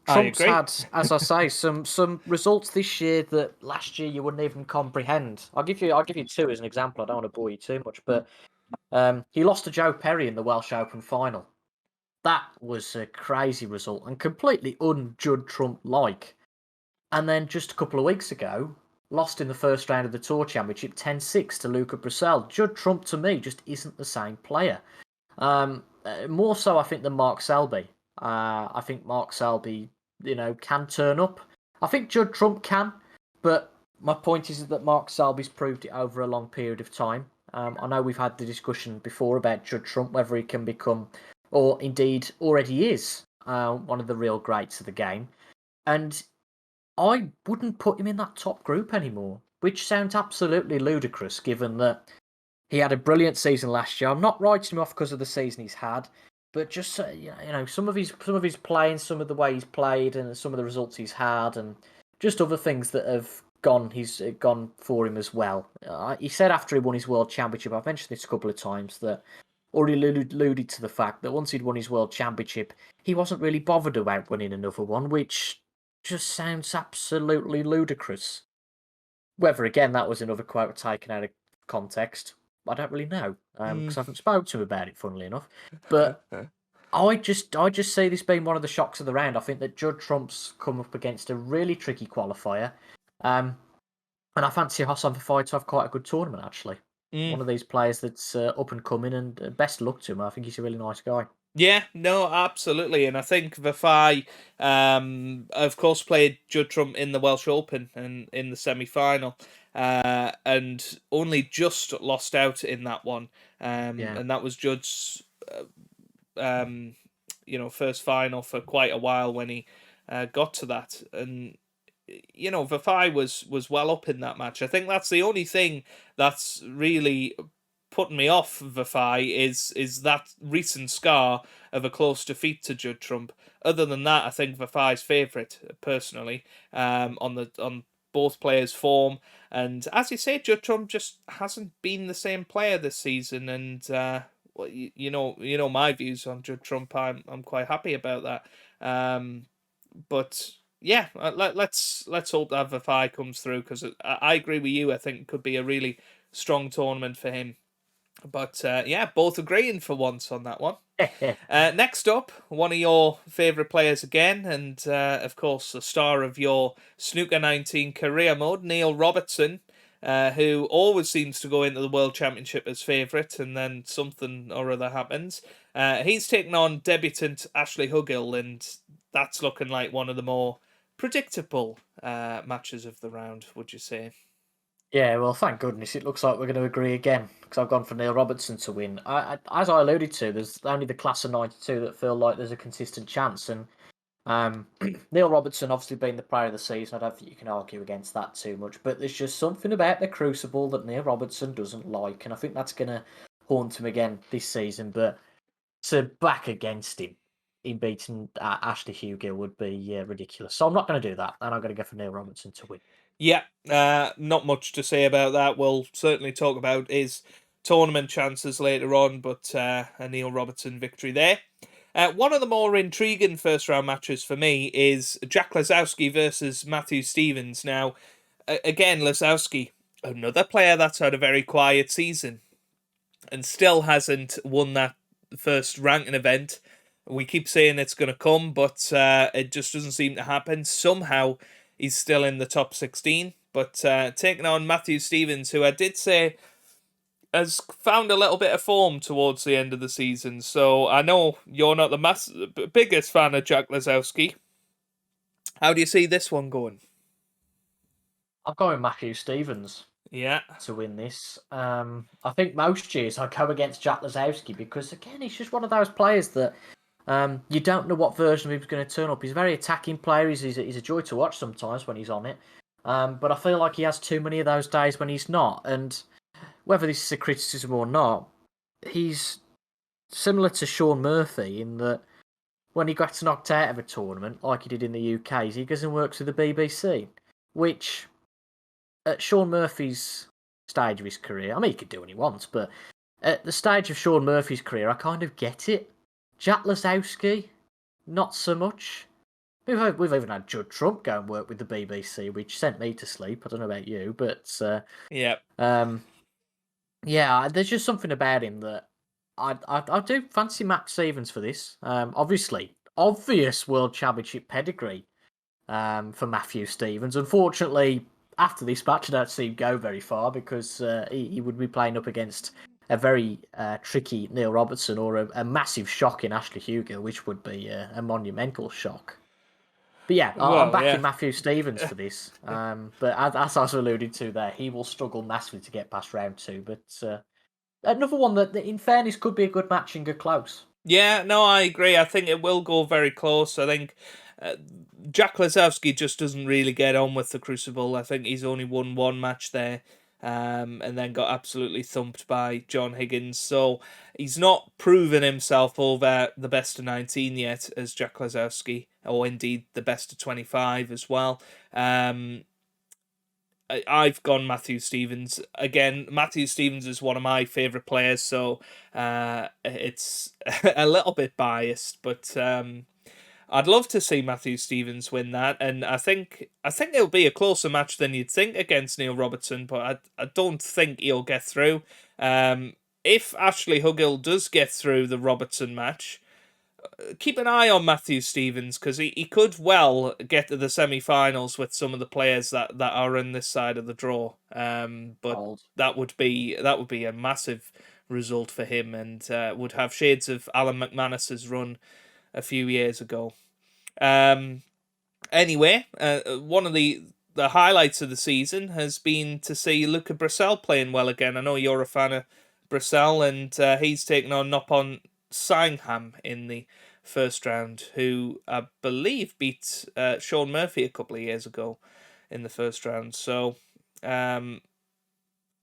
Trump's had, as I say, some results this year that last year you wouldn't even comprehend. I'll give you 2 as an example. I don't want to bore you too much, but he lost to Joe Perry in the Welsh Open final. That was a crazy result and completely un-Judd Trump-like. And then just a couple of weeks ago, lost in the first round of the Tour Championship 10-6 to Luca Brissell. Judd Trump, to me, just isn't the same player. More so, I think, than Mark Selby. I think Mark Selby, can turn up. I think Judd Trump can, but my point is that Mark Selby's proved it over a long period of time. I know we've had the discussion before about Judd Trump, whether he can become, or indeed already is, one of the real greats of the game. And I wouldn't put him in that top group anymore, which sounds absolutely ludicrous given that he had a brilliant season last year. I'm not writing him off because of the season he's had, but just some of his playing, some of the way he's played, and some of the results he's had, and just other things that have gone for him as well. He said after he won his World Championship, I've mentioned this a couple of times, that already alluded to the fact that once he'd won his World Championship, he wasn't really bothered about winning another one, which just sounds absolutely ludicrous. Whether, again, that was another quote taken out of context, I don't really know, because I haven't spoken to him about it, funnily enough. But I just see this being one of the shocks of the round. I think that Judd Trump's come up against a really tricky qualifier, and I fancy Hassan Fafai to have quite a good tournament, actually. One of these players that's up and coming, and best of luck to him. I think he's a really nice guy. Yeah, no, absolutely. And I think Vafai, of course, played Judd Trump in the Welsh Open and in the semi-final, and only just lost out in that one. And that was Judd's, first final for quite a while when he got to that. And Vafai was well up in that match. I think that's the only thing that's really putting me off Vafai is that recent scar of a close defeat to Judd Trump. Other than that, I think Vafai's favourite personally on both players' form. And as you say, Judd Trump just hasn't been the same player this season. And well, you know my views on Judd Trump. I'm quite happy about that. But yeah, let's hope that Vafai comes through, because I agree with you. I think it could be a really strong tournament for him. But yeah, both agreeing for once on that one. Next up, one of your favourite players again, and of course the star of your Snooker 19 career mode, Neil Robertson, who always seems to go into the World Championship as favourite, and then something or other happens. He's taken on debutant Ashley Hugill, and that's looking like one of the more predictable matches of the round, would you say? Yeah, well, thank goodness. It looks like we're going to agree again, because I've gone for Neil Robertson to win. As I alluded to, there's only the class of '92 that feel like there's a consistent chance, and Neil Robertson obviously being the player of the season. I don't think you can argue against that too much. But there's just something about the Crucible that Neil Robertson doesn't like, and I think that's going to haunt him again this season. But to back against him in beating Ashley Hugill would be ridiculous. So I'm not going to do that, and I'm going to go for Neil Robertson to win. Yeah, not much to say about that. We'll certainly talk about his tournament chances later on, but a Neil Robertson victory there. One of the more intriguing first round matches for me is Jack Lazowski versus Matthew Stevens. Now, again, Lazowski, another player that's had a very quiet season and still hasn't won that first ranking event. We keep saying it's going to come, but it just doesn't seem to happen. Somehow he's still in the top 16, but taking on Matthew Stevens, who I did say has found a little bit of form towards the end of the season. So I know you're not the biggest fan of Jack Lazowski. How do you see this one going? I'm going Matthew Stevens. Yeah. To win this. I think most years I go against Jack Lazowski because, again, he's just one of those players that you don't know what version of him is going to turn up. He's a very attacking player. He's a joy to watch sometimes when he's on it. But I feel like he has too many of those days when he's not. And whether this is a criticism or not, he's similar to Sean Murphy in that when he gets knocked out of a tournament, like he did in the UK, he goes and works with the BBC, which at Sean Murphy's stage of his career, I mean, he could do what he wants, but at the stage of Sean Murphy's career, I kind of get it. Jack Lazowski, not so much. We've even had Judd Trump go and work with the BBC, which sent me to sleep. I don't know about you, but yeah, there's just something about him that I do fancy Max Stevens for this. Obvious World Championship pedigree for Matthew Stevens. Unfortunately, after this match, I don't see him go very far because he would be playing up against a very tricky Neil Robertson or a massive shock in Ashley Hugill, which would be a monumental shock. But yeah, I'm backing Matthew Stevens for this. But as I was alluded to there, he will struggle massively to get past round 2. But another one that, in fairness, could be a good match and go close. Yeah, no, I agree. I think it will go very close. I think Jack Lazowski just doesn't really get on with the Crucible. I think he's only won one match there. and then got absolutely thumped by John Higgins. So he's not proven himself over the best of 19 yet as Jack Lazowski, or indeed the best of 25 as well. I've gone Matthew Stevens. Again, Matthew Stevens is one of my favourite players, so it's a little bit biased, but I'd love to see Matthew Stevens win that, and I think it'll be a closer match than you'd think against Neil Robertson, but I don't think he'll get through. If Ashley Hugill does get through the Robertson match, keep an eye on Matthew Stevens, because he could well get to the semi-finals with some of the players that are in this side of the draw. But that would be a massive result for him, and would have shades of Alan McManus's run a few years ago. Anyway, one of the highlights of the season has been to see Luca Brissell playing well again. I know you're a fan of Brissell, and he's taken on Noppon Singham in the first round, who I believe beat Sean Murphy a couple of years ago in the first round. So, and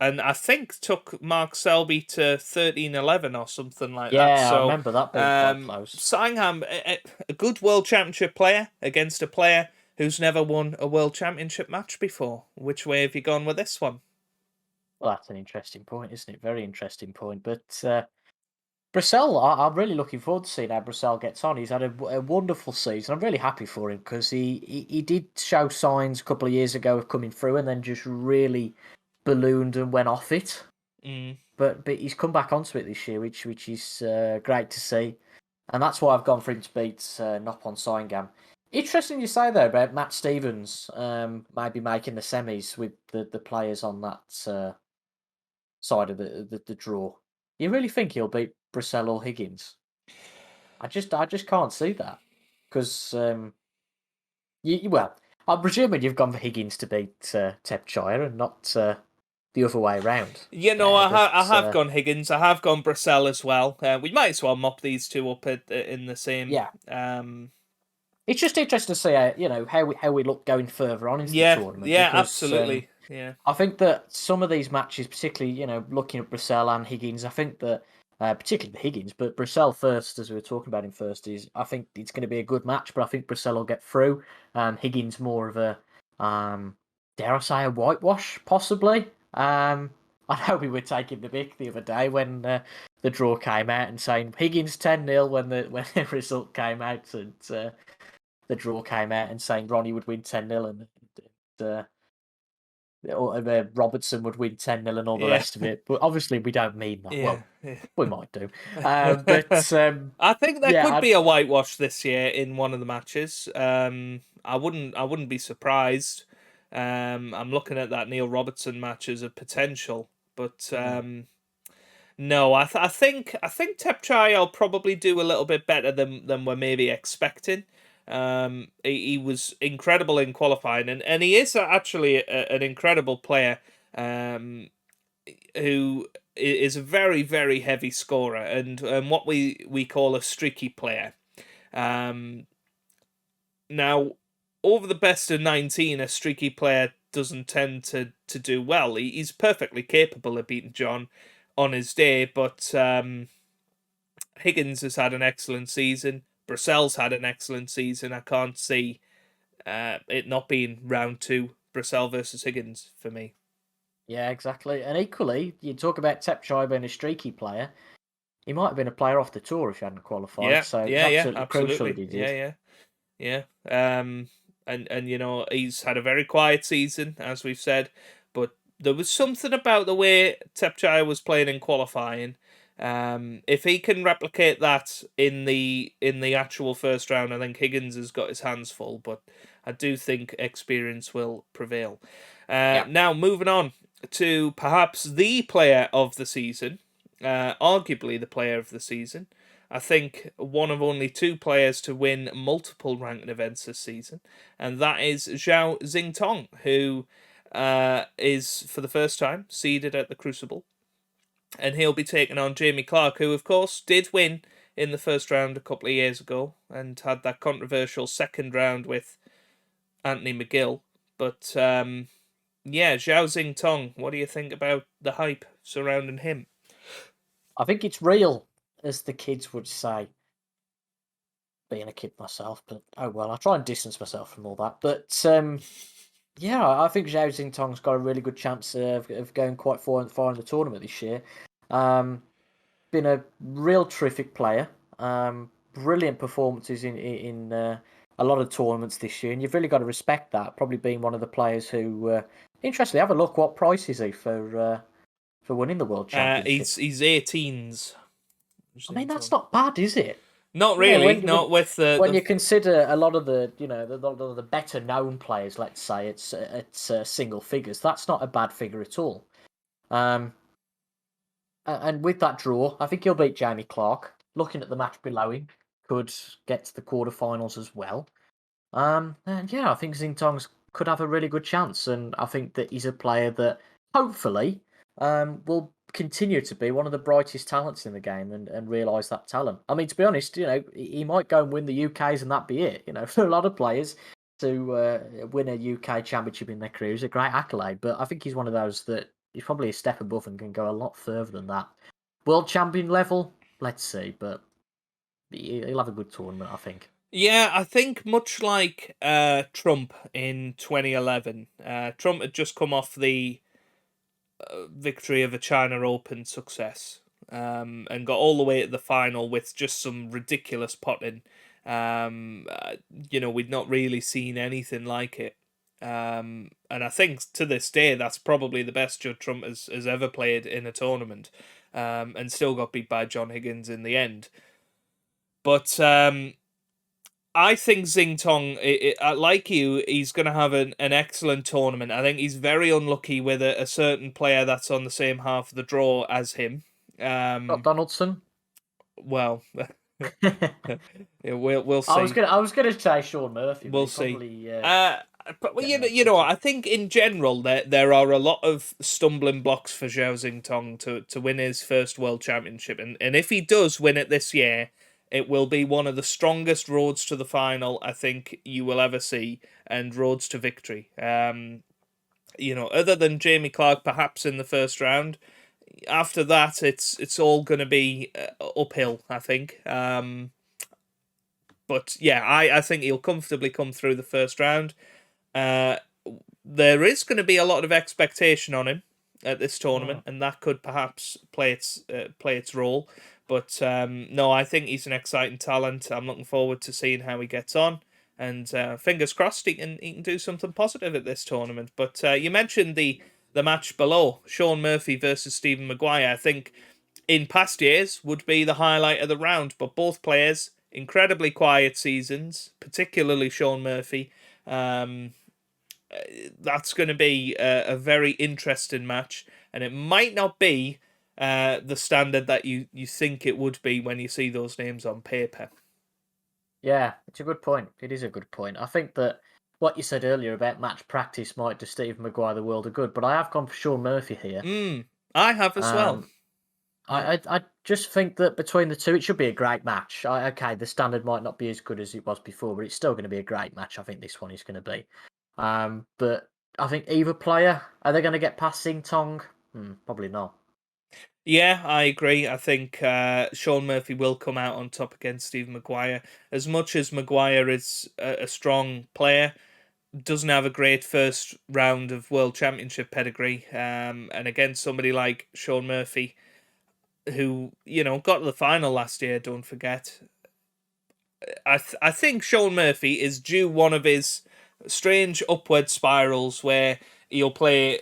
I think took Mark Selby to 13-11 or something like that. Yeah, So, I remember that being quite close. Singham, a good World Championship player against a player who's never won a World Championship match before. Which way have you gone with this one? Well, that's an interesting point, isn't it? Very interesting point. But Brissell, I'm really looking forward to seeing how Brissell gets on. He's had a wonderful season. I'm really happy for him, because he did show signs a couple of years ago of coming through, and then just really ballooned and went off it. But he's come back onto it this year, which is great to see. And that's why I've gone for him to beat Noppon Singham. Interesting you say though about Matt Stevens maybe making the semis with the players on that side of the draw. You really think he'll beat Brissell or Higgins? I just can't see that, because well, I'm presuming you've gone for Higgins to beat Tepchire and not the other way around. You know, I have gone Higgins. I have gone Brissell as well. We might as well mop these two up in the same. Yeah. It's just interesting to see how we look going further on into the tournament. Yeah, because, absolutely. Yeah, I think that some of these matches, particularly looking at Brissell and Higgins, I think that particularly Higgins, but Brissell first, as we were talking about him first, I think it's going to be a good match. But I think Brissell will get through. Higgins more of a dare I say a whitewash possibly. I know we were taking the mick the other day when the draw came out and saying Higgins 10-0 when the result came out, and the draw came out and saying Ronnie would win 10-0 and Robertson would win 10-0 and all the rest of it. But obviously we don't mean that. Well, we might do. But I think there could be a whitewash this year in one of the matches. I wouldn't be surprised. I'm looking at that Neil Robertson match as a potential, but no, I think Tepchai will probably do a little bit better than we're maybe expecting. He was incredible in qualifying, and he is actually an incredible player who is a very, very heavy scorer, and what we call a streaky player. Now, over the best of 19, a streaky player doesn't tend to do well. He's perfectly capable of beating John on his day, but Higgins has had an excellent season. Brissell's had an excellent season. I can't see it not being round 2, Brissell versus Higgins for me. Yeah, exactly. And equally, you talk about Tepchai being a streaky player. He might have been a player off the tour if he hadn't qualified. Yeah, so yeah, it's absolutely crucial absolutely. that he did. Yeah. And he's had a very quiet season, as we've said, but there was something about the way Tepchai was playing in qualifying. If he can replicate that in the actual first round, I think Higgins has got his hands full, but I do think experience will prevail. Now, moving on to perhaps the player of the season, arguably the player of the season. I think one of only 2 players to win multiple ranked events this season, and that is Zhao Xingtong, who is, for the first time, seeded at the Crucible. And he'll be taking on Jamie Clark, who, of course, did win in the first round a couple of years ago and had that controversial second round with Anthony McGill. But Yeah, Zhao Xingtong. What do you think about the hype surrounding him? I think it's real, as the kids would say. Being a kid myself, but oh well, I try and distance myself from all that. But yeah, I think Zhao Xingtong's got a really good chance of going quite far in the tournament this year. Um, been a real terrific player. Brilliant performances in a lot of tournaments this year, and you've really got to respect that. Probably being one of the players who, interestingly, have a look. What price is he for winning the World Championship? He's 18s. I mean, that's Xingtong. not bad, is it? Not You know, really. Not with when the. you consider a lot of the better known players, let's say it's single figures. That's not a bad figure at all. Um, and with that draw, I think he'll beat Jamie Clark. Looking at the match below him, could get to the quarterfinals as well. And yeah, I think Xingtongs could have a really good chance, and I think that he's a player that hopefully will continue to be one of the brightest talents in the game and realise that talent. I mean, to be honest, he might go and win the UKs and that be it. For a lot of players to win a UK championship in their career is a great accolade, but I think he's one of those that he's probably a step above and can go a lot further than that. World champion level, let's see, but he'll have a good tournament, I think. Yeah, I think much like Trump in 2011, Trump had just come off the victory of a China Open success, and got all the way to the final with just some ridiculous potting. We'd not really seen anything like it. And I think to this day, that's probably the best Judd Trump has ever played in a tournament, and still got beat by John Higgins in the end. But I think Xingtong, like you, he's going to have an excellent tournament. I think he's very unlucky with a certain player that's on the same half of the draw as him. Got Donaldson. Well, yeah, we'll I was see. gonna say Sean Murphy, but We'll he see. probably But well, get me on you know, Twitter. I think in general there are a lot of stumbling blocks for Zhao Xingtong to win his first World Championship, and if he does win it this year, it will be one of the strongest roads to the final I think you will ever see, and roads to victory. Other than Jamie Clark perhaps in the first round, after that it's all going to be uphill, I think. But yeah, I think he'll comfortably come through the first round. Uh, there is going to be a lot of expectation on him at this tournament, and that could perhaps play its role. But no, I think he's an exciting talent. I'm looking forward to seeing how he gets on, and fingers crossed he can do something positive at this tournament. But you mentioned the match below, Sean Murphy versus Stephen Maguire. I think in past years would be the highlight of the round, but both players incredibly quiet seasons, particularly Sean Murphy. Um, that's going to be a very interesting match, and it might not be the standard that you think it would be when you see those names on paper. Yeah, it's a good point. It is a good point. I think that what you said earlier about match practice might do Steve Maguire the world of good, but I have gone for Sean Murphy here. I have as well. Um, Yeah. I just think that between the two, it should be a great match. Okay, the standard might not be as good as it was before, but it's still going to be a great match. I think this one is going to be. But I think either player, are they going to get past Sing Tong? Probably not. Yeah, I agree. I think Sean Murphy will come out on top against Stephen Maguire. As much as Maguire is a strong player, doesn't have a great first round of World Championship pedigree, and against somebody like Sean Murphy, who got to the final last year. Don't forget. I think Sean Murphy is due one of his strange upward spirals where he'll play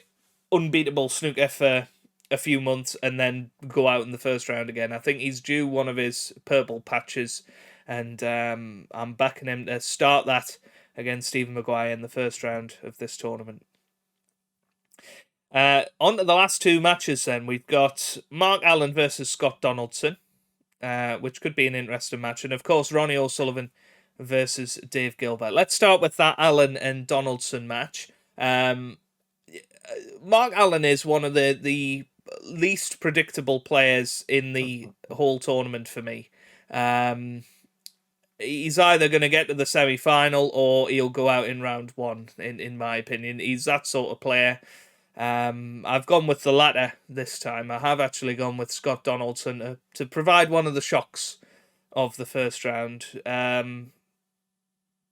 unbeatable snooker for a few months and then go out in the first round again. I think he's due one of his purple patches, and I'm backing him to start that against Stephen Maguire in the first round of this tournament. On to the last two matches then. We've got Mark Allen versus Scott Donaldson, which could be an interesting match. And of course, Ronnie O'Sullivan versus Dave Gilbert. Let's start with that Allen and Donaldson match. Mark Allen is one of the least predictable players in the whole tournament for me. he's either going to get to the semi-final or he'll go out in round one, in my opinion. He's that sort of player. I've gone with the latter this time. I have actually gone with Scott Donaldson to provide one of the shocks of the first round.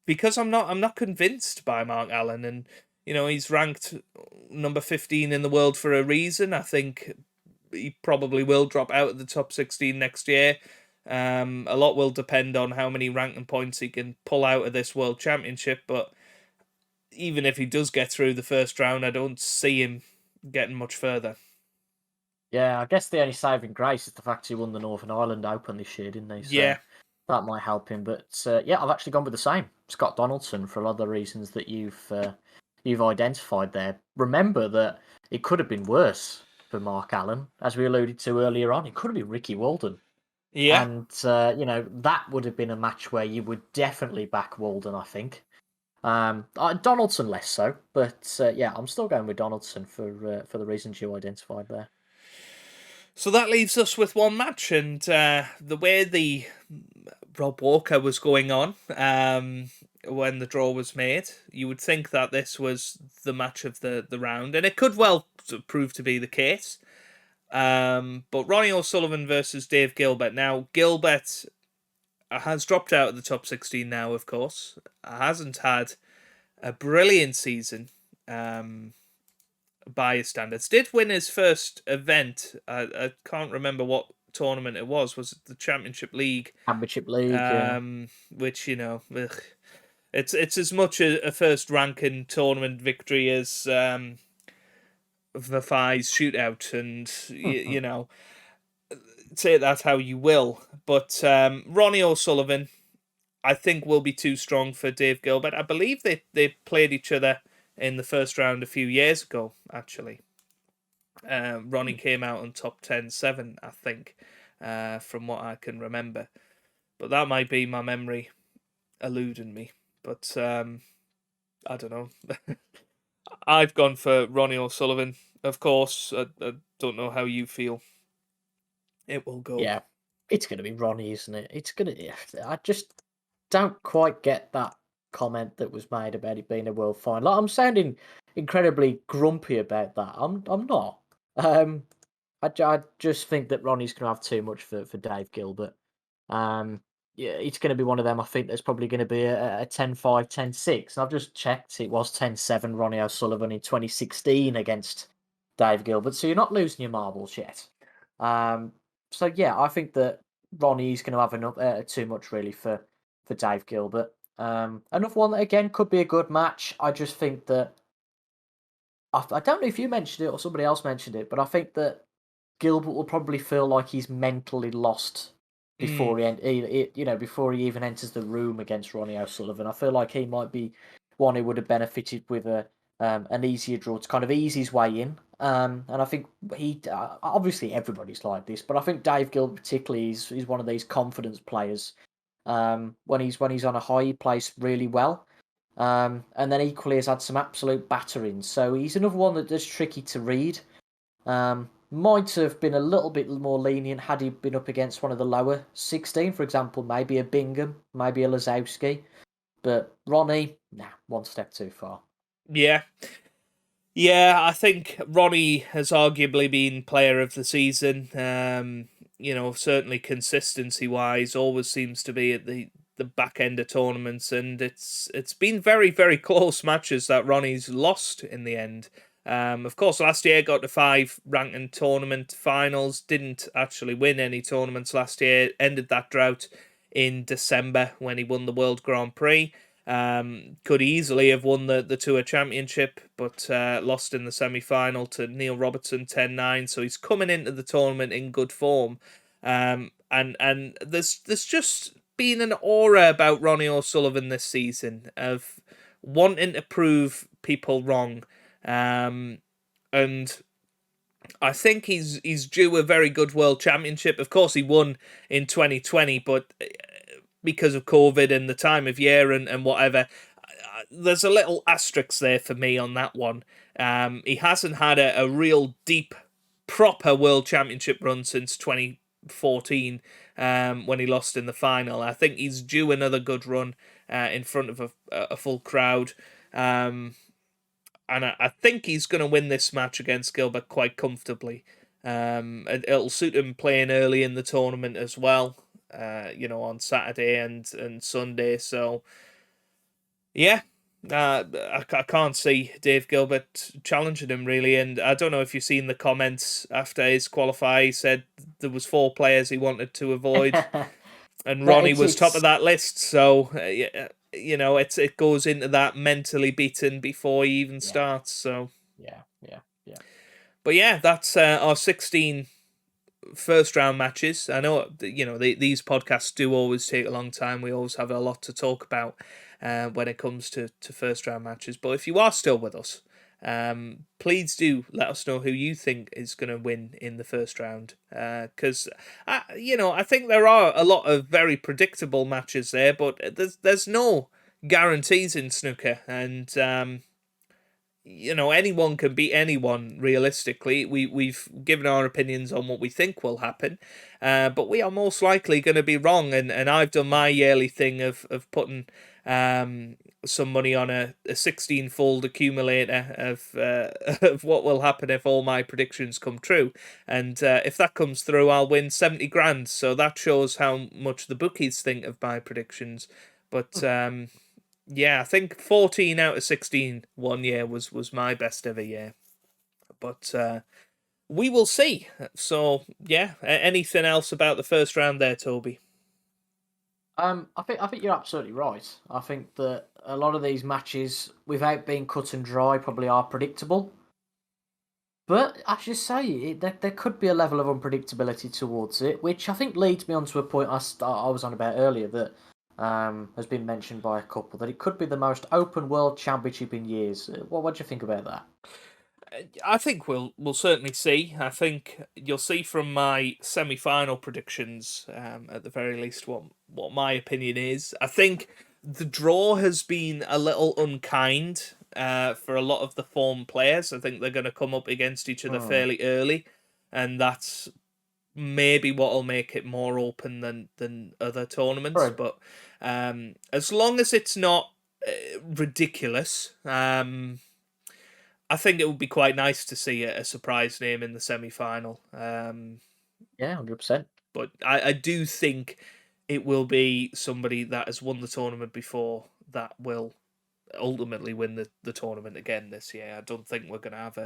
Because I'm not convinced by Mark Allen, and he's ranked number 15 in the world for a reason. I think he probably will drop out of the top 16 next year. A lot will depend on how many ranking points he can pull out of this World Championship, but even if he does get through the first round, I don't see him getting much further. Yeah, I guess the only saving grace is the fact he won the Northern Ireland Open this year, didn't he? So Yeah. that might help him. But yeah, I've actually gone with the same. Scott Donaldson for a lot of the reasons that you've identified there. Remember that it could have been worse for Mark Allen, as we alluded to earlier on. It could have been Ricky Walden. Yeah. And, that would have been a match where you would definitely back Walden, I think. Donaldson less so, but yeah, I'm still going with Donaldson for the reasons you identified there. So that leaves us with one match, and the way the Rob Walker was going on when the draw was made, you would think that this was the match of the round, and it could well prove to be the case. But Ronnie O'Sullivan versus Dave Gilbert. Now, Gilbert has dropped out of the top 16 now, of course. Hasn't had a brilliant season by his standards. Did win his first event. I can't remember what tournament it was. Was it the Championship League? Championship League, yeah. Which, it's as much a first ranking tournament victory as Vafai's shootout, and say that how you will. But Ronnie O'Sullivan, I think, will be too strong for Dave Gilbert. I believe they played each other in the first round a few years ago, actually. Ronnie came out on top 10-7, I think, from what I can remember. But that might be my memory eluding me. But I don't know. I've gone for Ronnie O'Sullivan, of course. I don't know how you feel it will go. Yeah, it's going to be Ronnie, isn't it? It's going to. I just don't quite get that comment that was made about it being a world final. Like, I'm sounding incredibly grumpy about that. I'm not. I just think that Ronnie's going to have too much for Dave Gilbert. Yeah, it's going to be one of them. I think there's probably going to be a 10-5, 10-6. And I've just checked. It was 10-7 Ronnie O'Sullivan in 2016 against Dave Gilbert. So you're not losing your marbles yet. So yeah, I think that Ronnie's going to have enough too much really for Dave Gilbert. Another one that again could be a good match. I just think that I don't know if you mentioned it or somebody else mentioned it, but I think that Gilbert will probably feel like he's mentally lost before before he even enters the room against Ronnie O'Sullivan. I feel like he might be one who would have benefited with an easier draw to kind of ease his way in. And I think he obviously everybody's like this, but I think Dave Gilbert particularly is one of these confidence players. When he's on a high, he plays really well. And then equally has had some absolute batterings. So he's another one that's tricky to read. Might have been a little bit more lenient had he been up against one of the lower 16, for example, maybe a Bingham, maybe a Lazowski. But Ronnie, one step too far. Yeah. Yeah, I think Ronnie has arguably been player of the season. Certainly consistency-wise, always seems to be at the back end of tournaments, and it's been very, very close matches that Ronnie's lost in the end. Of course, last year got to 5 ranking tournament finals, didn't actually win any tournaments last year, ended that drought in December when he won the World Grand Prix. Could easily have won the Tour Championship, but lost in the semi-final to Neil Robertson 10-9, so he's coming into the tournament in good form. And there's just been an aura about Ronnie O'Sullivan this season of wanting to prove people wrong. And I think he's due a very good World Championship. Of course, he won in 2020, but because of COVID and the time of year and whatever, there's a little asterisk there for me on that one. He hasn't had a real deep, proper World Championship run since 14 when he lost in the final. I think he's due another good run in front of a full crowd. And I think he's going to win this match against Gilbert quite comfortably. It'll suit him playing early in the tournament as well, on Saturday and Sunday. So, yeah, I can't see Dave Gilbert challenging him really. And I don't know if you've seen the comments after his qualifier. He said there was 4 players he wanted to avoid, and Ronnie was top of that list. So, it goes into that mentally beaten before he even starts. So yeah. But yeah, that's our 16 first round matches. I know these podcasts do always take a long time. We always have a lot to talk about when it comes to first round matches. But if you are still with us, please do let us know who you think is going to win in the first round. Because I think there are a lot of very predictable matches there, but there's no guarantees in snooker, and anyone can beat anyone realistically. We've given our opinions on what we think will happen, but we are most likely going to be wrong. And I've done my yearly thing of putting some money on a 16-fold accumulator of what will happen if all my predictions come true. And if that comes through, I'll win 70 grand. So that shows how much the bookies think of my predictions. But yeah, I think 14 out of 16 one year was my best ever year. But we will see. So, yeah, anything else about the first round there, Toby? I think you're absolutely right. I think that a lot of these matches, without being cut and dry, probably are predictable. But as you say, there could be a level of unpredictability towards it, which I think leads me on to a point I was on about earlier that has been mentioned by a couple, that it could be the most open world championship in years. What do you think about that? I think we'll certainly see. I think you'll see from my semi-final predictions, at the very least, what my opinion is. I think the draw has been a little unkind for a lot of the form players. I think they're going to come up against each other fairly early, and that's maybe what'll make it more open than other tournaments. Right. But as long as it's not ridiculous, I think it would be quite nice to see a surprise name in the semi-final. Yeah, 100%. But I do think it will be somebody that has won the tournament before that will ultimately win the tournament again this year. I don't think we're going to have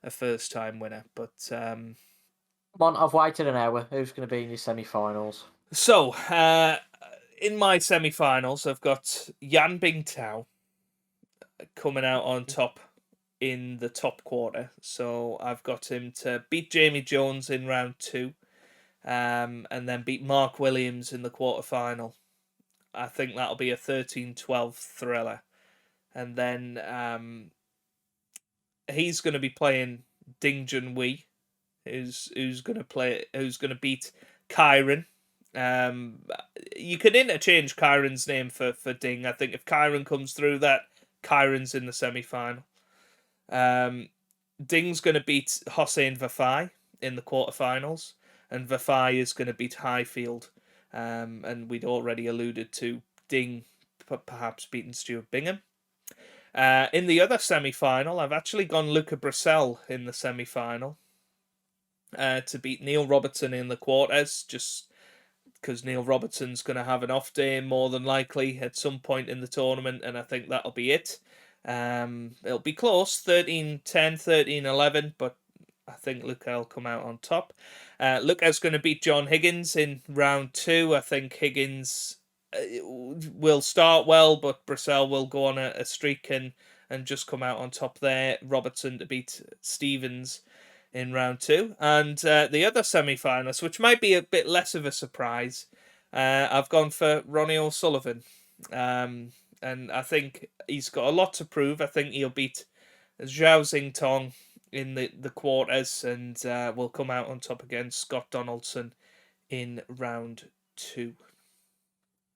a first-time winner. But Come on, I've waited an hour. Who's going to be in your semi-finals? So, in my semi-finals, I've got Yan Bingtao coming out on top in the top quarter. So I've got him to beat Jamie Jones in round 2, and then beat Mark Williams in the quarterfinal. I think that'll be a 13-12 thriller. And then he's going to be playing Ding Junhui, who's going to beat Kyron. You can interchange Kyron's name for Ding. I think if Kyron comes through that, Kyron's in the semi-final. Ding's going to beat Hossein Vafai in the quarterfinals, and Vafai is going to beat Highfield. And we'd already alluded to Ding perhaps beating Stuart Bingham. In the other semi-final, I've actually gone Luca Brissell in the semi-final to beat Neil Robertson in the quarters, just because Neil Robertson's going to have an off day more than likely at some point in the tournament, and I think that'll be it. It'll be close, 13-10, 13-11, but I think Luca will come out on top. Luca's going to beat John Higgins in round 2. I think Higgins will start well, but Brissell will go on a streak and just come out on top there. Robertson to beat Stevens in round 2. And the other semi-finalists, which might be a bit less of a surprise, I've gone for Ronnie O'Sullivan. And I think he's got a lot to prove. I think he'll beat Zhao Xingtong in the quarters and will come out on top against Scott Donaldson in round 2.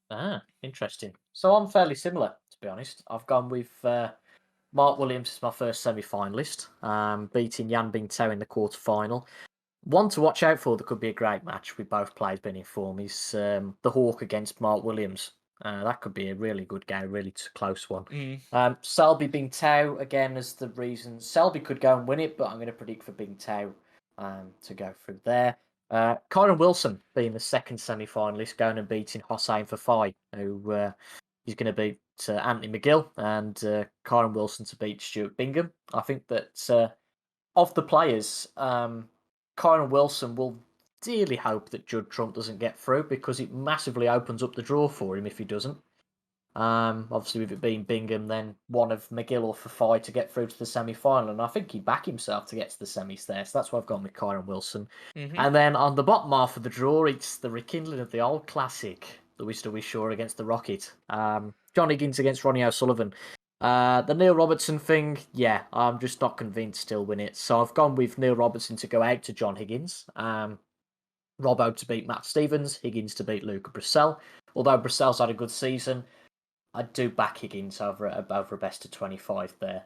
Ah, interesting. So I'm fairly similar, to be honest. I've gone with Mark Williams as my first semi-finalist, beating Yan Bingtao in the quarter-final. One to watch out for that could be a great match with both players being in form is the Hawk against Mark Williams. That could be a really good game, really close one. Mm. Selby Bing Tao, again, as the reason. Selby could go and win it, but I'm going to predict for Bing Tao to go through there. Kyron Wilson being the second semi-finalist, going and beating Hossein Fafai, who he's going to beat Anthony McGill, and Kyron Wilson to beat Stuart Bingham. I think that of the players, Kyron Wilson will dearly hope that Judd Trump doesn't get through because it massively opens up the draw for him if he doesn't. Obviously, with it being Bingham, then one of McGill or Fafai to get through to the semi-final, and I think he'd back himself to get to the semis there, so that's why I've gone with Kyron Wilson. Mm-hmm. And then on the bottom half of the draw, it's the rekindling of the old classic, the Wister Wishaw against the Rocket. John Higgins against Ronnie O'Sullivan. The Neil Robertson thing, yeah, I'm just not convinced he'll win it. So I've gone with Neil Robertson to go out to John Higgins. Robbo to beat Matt Stevens, Higgins to beat Luca Brissell. Although Brissell's had a good season, I do back Higgins over a best of 25 there.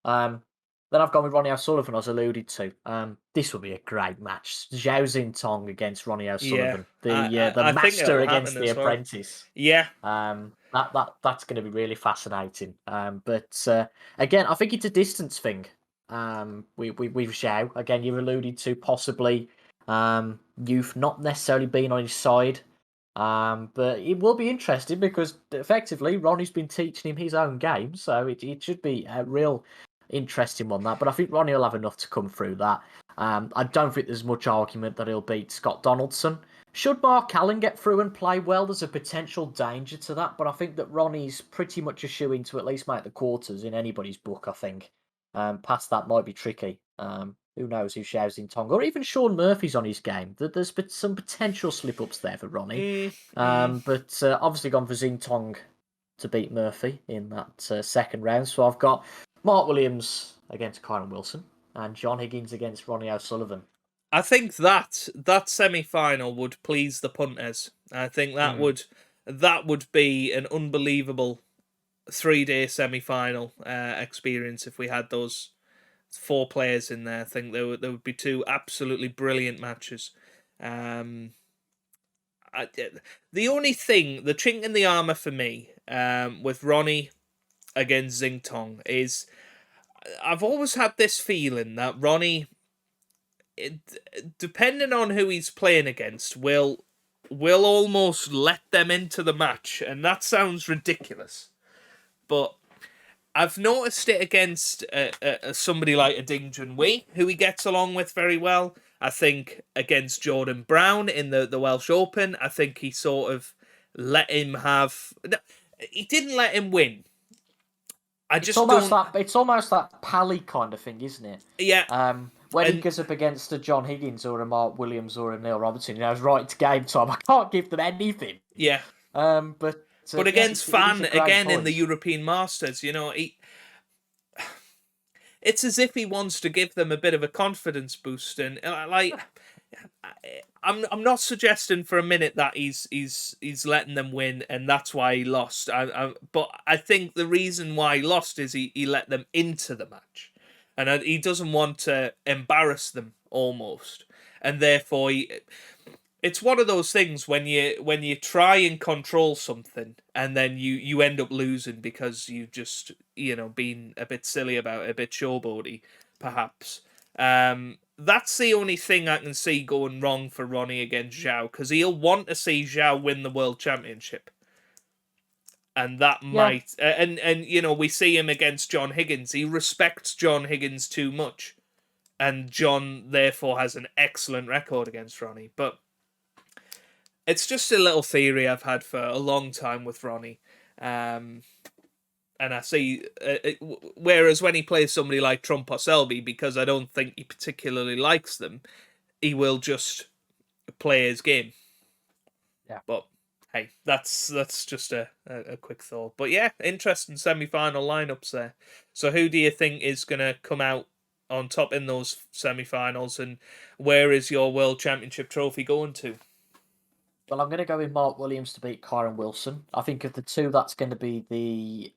Then I've gone with Ronnie O'Sullivan, as alluded to. This will be a great match. Zhao Xintong against Ronnie O'Sullivan. Yeah, the I think master it'll against happen the as well. apprentice. Yeah. That's going to be really fascinating. But again, I think it's a distance thing. With Zhao, again, you've alluded to possibly you've not necessarily been on his side. But it will be interesting because effectively Ronnie's been teaching him his own game, so it should be a real interesting one. That, but I think Ronnie will have enough to come through that. I don't think there's much argument that he'll beat Scott Donaldson. Should Mark Allen get through and play well, there's a potential danger to that, but I think that Ronnie's pretty much a shoe-in to at least make the quarters in anybody's book, I think. Past that might be tricky. Who knows who Zhao Xintong or even Sean Murphy's on his game. There's some potential slip-ups there for Ronnie. But obviously gone for Xintong to beat Murphy in that second round. So I've got Mark Williams against Kyron Wilson and John Higgins against Ronnie O'Sullivan. I think that semi-final would please the punters. I think that would be an unbelievable 3-day semi-final experience if we had those 4 players in there. I think there would be 2 absolutely brilliant matches. The only thing, the chink in the armour for me with Ronnie against Xintong is I've always had this feeling that Ronnie, depending on who he's playing against, will almost let them into the match, and that sounds ridiculous, but I've noticed it against somebody like a Ding Junhui, who he gets along with very well. I think against Jordan Brown in the Welsh Open, I think he sort of let him have. He didn't let him win. It's almost that Pally kind of thing, isn't it? Yeah. When he goes up against a John Higgins or a Mark Williams or a Neil Robertson, it's right to game time. I can't give them anything. Yeah. But against Fan again in the European Masters, it's as if he wants to give them a bit of a confidence boost, and I'm not suggesting for a minute that he's letting them win and that's why he lost. But I think the reason why he lost is he let them into the match, and he doesn't want to embarrass them almost, and therefore it's one of those things when you try and control something and then you end up losing because you've just been a bit silly about it, a bit showboaty perhaps. That's the only thing I can see going wrong for Ronnie against Zhao, because he'll want to see Zhao win the World Championship, and that might and we see him against John Higgins. He respects John Higgins too much, and John therefore has an excellent record against Ronnie, but it's just a little theory I've had for a long time with Ronnie. And I see, whereas when he plays somebody like Trump or Selby, because I don't think he particularly likes them, he will just play his game. Yeah. But hey, that's just a quick thought. But yeah, interesting semi-final lineups there. So who do you think is going to come out on top in those semi-finals, and where is your World Championship trophy going to? Well, I'm going to go with Mark Williams to beat Kyron Wilson. I think of the two, that's going to be the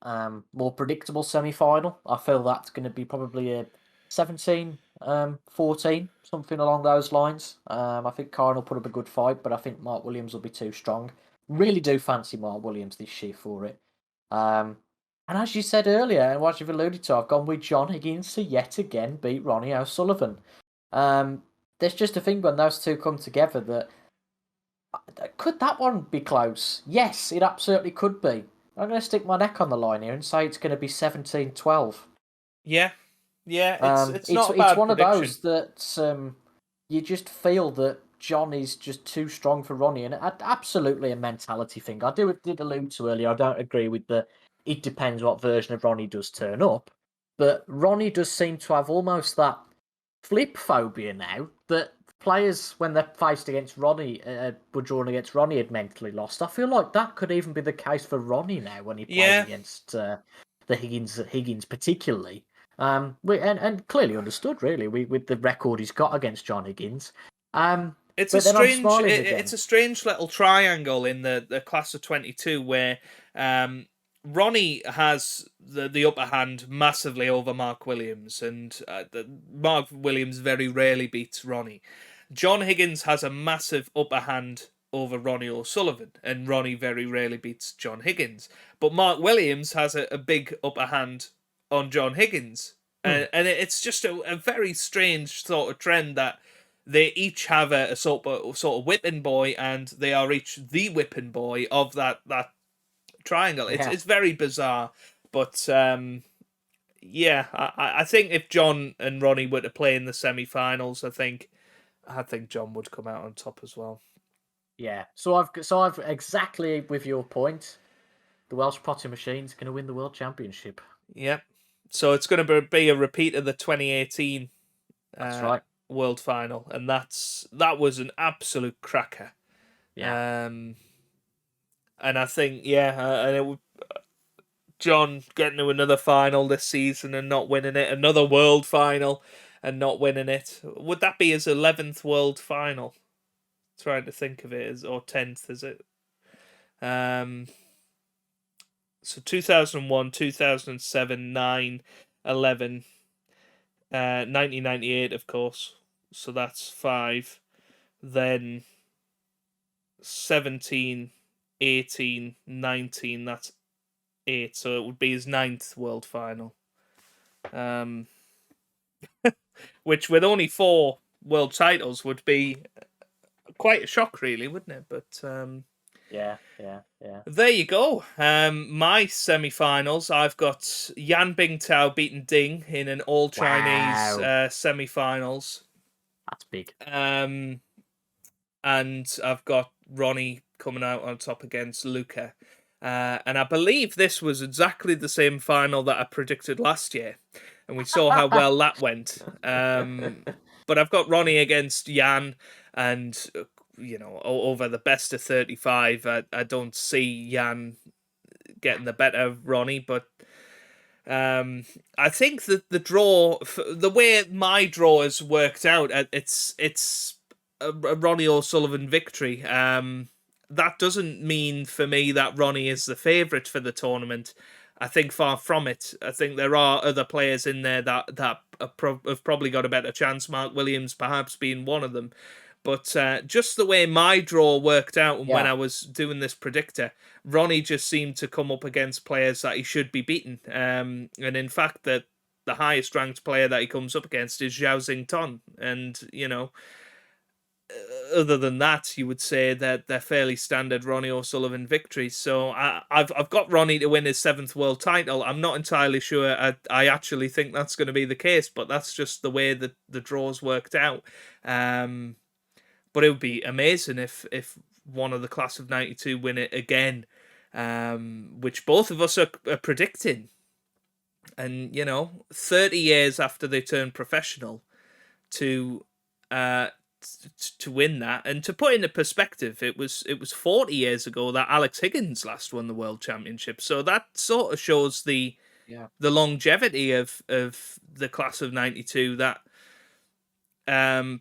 more predictable semi-final. I feel that's going to be probably a 17 14, something along those lines. I think Karen will put up a good fight, but I think Mark Williams will be too strong. Really do fancy Mark Williams this year for it. And as you said earlier, and what you've alluded to, I've gone with John Higgins to yet again beat Ronnie O'Sullivan. There's just a thing when those two come together that could that one be close? Yes, it absolutely could be. I'm going to stick my neck on the line here and say it's going to be 17-12. Yeah, it's not a It's bad one prediction. of those that you just feel that John is just too strong for Ronnie, and absolutely a mentality thing. I did allude to earlier. I don't agree with the. It depends what version of Ronnie does turn up, but Ronnie does seem to have almost that flip phobia now that players, when they're faced against Ronnie, were drawn against Ronnie, had mentally lost. I feel like that could even be the case for Ronnie now when he plays against the Higgins particularly. And clearly understood, really, with the record he's got against John Higgins. It's a strange little triangle in the class of 22 where Ronnie has the upper hand massively over Mark Williams, and Mark Williams very rarely beats Ronnie. John Higgins has a massive upper hand over Ronnie O'Sullivan, and Ronnie very rarely beats John Higgins. But Mark Williams has a big upper hand on John Higgins. And it's just a very strange sort of trend that they each have a sort of whipping boy, and they are each the whipping boy of that triangle. It's very bizarre, but yeah, I think if John and Ronnie were to play in the semi-finals, I think John would come out on top as well. Yeah, so I've exactly with your point. The Welsh Potting Machine's going to win the World Championship. Yep. So it's going to be a repeat of the 2018 That's right. World Final, and that was an absolute cracker. Yeah. And I think John getting to another final this season and not winning it, another World Final and not winning it. Would that be his 11th World Final? Trying to think of it or 10th, is it? So 2001, 2007, 9, 11, 1998, of course. So that's 5. Then 17, 18, 19, that's 8. So it would be his 9th World Final. Which with only 4 world titles would be quite a shock, really, wouldn't it? But yeah. There you go. My semi-finals, I've got Yan Bingtao beating Ding in an all-Chinese semi-finals. That's big. And I've got Ronnie coming out on top against Luca. And I believe this was exactly the same final that I predicted last year. And we saw how well that went. But I've got Ronnie against Yan, and over the best of 35, I don't see Yan getting the better of Ronnie, but I think that the draw, the way my draw has worked out, it's a Ronnie O'Sullivan victory. That doesn't mean for me that Ronnie is the favourite for the tournament. I think far from it. I think there are other players in there that have probably got a better chance, Mark Williams perhaps being one of them. But just the way my draw worked out and when I was doing this predictor, Ronnie just seemed to come up against players that he should be beating. And in fact, the highest ranked player that he comes up against is Zhao Xington. And, other than that, you would say that they're fairly standard Ronnie O'Sullivan victories. So I've got Ronnie to win his 7th world title. I'm not entirely sure I actually think that's going to be the case, but that's just the way that the draws worked out. But it would be amazing if one of the class of 92 win it again, which both of us are predicting. And, 30 years after they turned professional to win that. And to put into perspective, it was 40 years ago that Alex Higgins last won the World Championship. So that sort of shows the longevity of the class of 92 that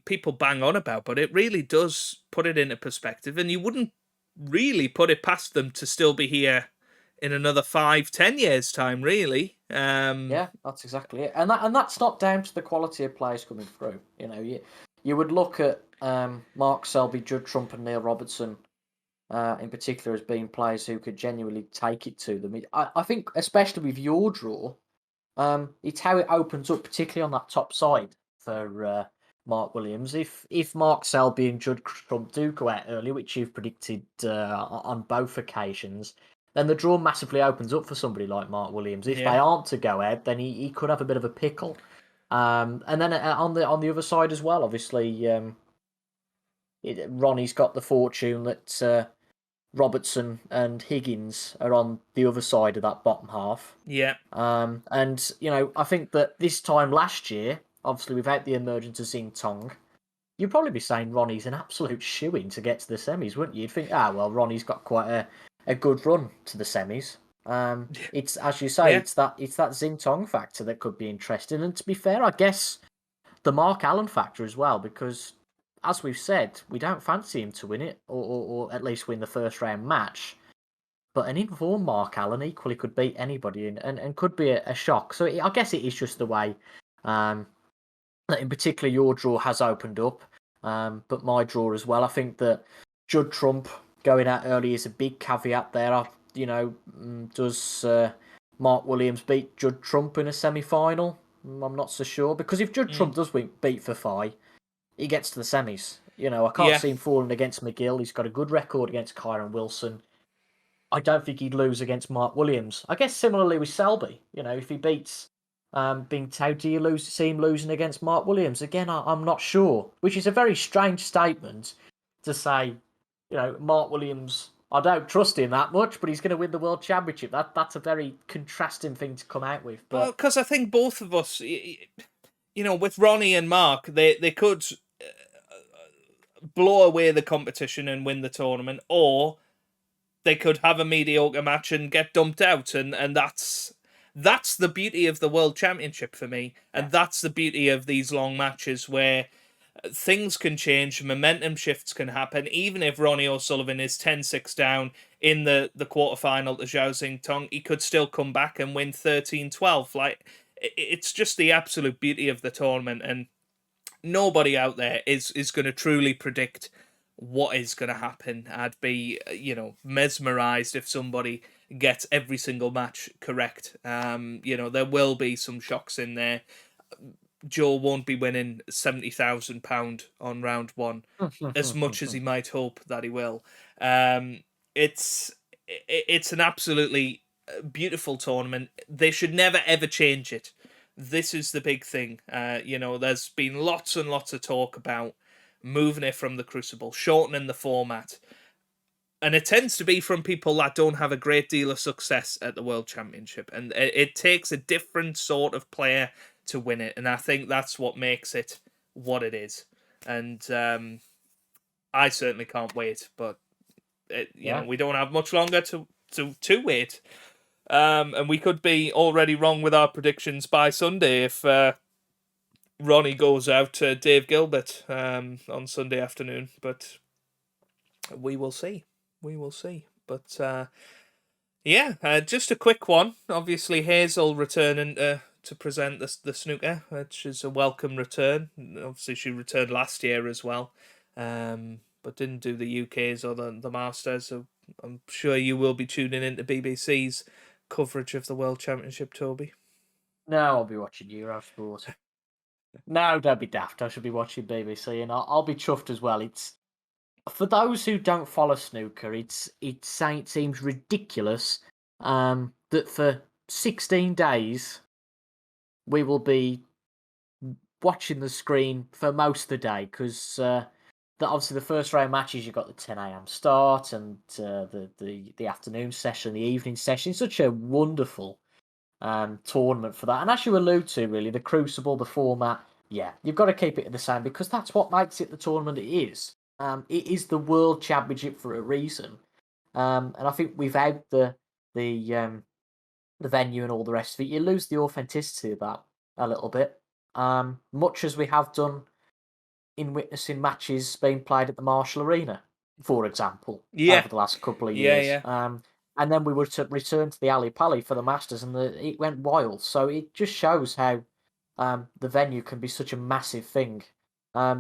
people bang on about, but it really does put it into perspective, and you wouldn't really put it past them to still be here in another 5-10 years' time, really. Yeah, that's exactly it, and that's not down to the quality of players coming through. You would look at Mark Selby, Judd Trump, and Neil Robertson in particular as being players who could genuinely take it to them. I think, especially with your draw, it's how it opens up, particularly on that top side for Mark Williams. If Mark Selby and Judd Trump do go out early, which you've predicted on both occasions, then the draw massively opens up for somebody like Mark Williams. If they aren't to go out, then he could have a bit of a pickle. And then on the other side as well, obviously, Ronnie's got the fortune that Robertson and Higgins are on the other side of that bottom half. Yeah. And I think that this time last year, obviously without the emergence of Xing Tong, you'd probably be saying Ronnie's an absolute shoo-in to get to the semis, wouldn't you? You'd think, well, Ronnie's got quite a good run to the semis. It's, as you say, it's that Xing Tong factor that could be interesting. And to be fair, I guess the Mark Allen factor as well, because as we've said, we don't fancy him to win it, or at least win the first round match. But an informed Mark Allen equally could beat anybody and could be a shock. So I guess it is just the way that in particular your draw has opened up. But my draw as well. I think that Judd Trump going out early is a big caveat there. Does Mark Williams beat Judd Trump in a semi-final? I'm not so sure. Because if Judd Trump does beat Fafai, he gets to the semis. I can't see him falling against McGill. He's got a good record against Kyron Wilson. I don't think he'd lose against Mark Williams. I guess similarly with Selby, if he beats Bing Tao, do you see him losing against Mark Williams? Again, I'm not sure, which is a very strange statement to say, Mark Williams, I don't trust him that much, but he's going to win the World Championship. That's a very contrasting thing to come out with. But... Well, because I think both of us, with Ronnie and Mark, they could blow away the competition and win the tournament, or they could have a mediocre match and get dumped out, and that's the beauty of the World Championship for me, and that's the beauty of these long matches where things can change, momentum shifts can happen. Even if Ronnie O'Sullivan is 10-6 down in the quarterfinal to Zhao Xing, he could still come back and win 13-12. Like, it's just the absolute beauty of the tournament, and nobody out there is going to truly predict what is going to happen. I'd be, mesmerized if somebody gets every single match correct. There will be some shocks in there. Joe won't be winning £70,000 on round one as much as he might hope that he will. It's an absolutely beautiful tournament. They should never ever change it. This is the big thing. There's been lots and lots of talk about moving it from the Crucible, shortening the format. And it tends to be from people that don't have a great deal of success at the World Championship. And it takes a different sort of player to win it. And I think that's what makes it what it is. And I certainly can't wait. But, we don't have much longer to wait. And we could be already wrong with our predictions by Sunday if Ronnie goes out to Dave Gilbert on Sunday afternoon. But we will see. We will see. But just a quick one. Obviously, Hazel returning to present the snooker, which is a welcome return. Obviously, she returned last year as well, but didn't do the UK's or the Masters. So I'm sure you will be tuning into BBC's coverage of the World Championship, Toby. No, I'll be watching Eurosport. No, don't be daft. I should be watching BBC, and I'll be chuffed as well. It's for those who don't follow snooker. It seems ridiculous that for 16 days we will be watching the screen for most of the day, because obviously the first round matches, you've got the 10 a.m. start and the afternoon session, the evening session. It's such a wonderful tournament for that. And as you allude to, really, the Crucible, the format, you've got to keep it the same, because that's what makes it the tournament it is. It is the World Championship for a reason. And I think without the venue and all the rest of it, you lose the authenticity of that a little bit. Much as we have done in witnessing matches being played at the Marshall Arena, for example, over the last couple of years. and then we were to return to the Ali Pali for the Masters, and it went wild. So it just shows how the venue can be such a massive thing.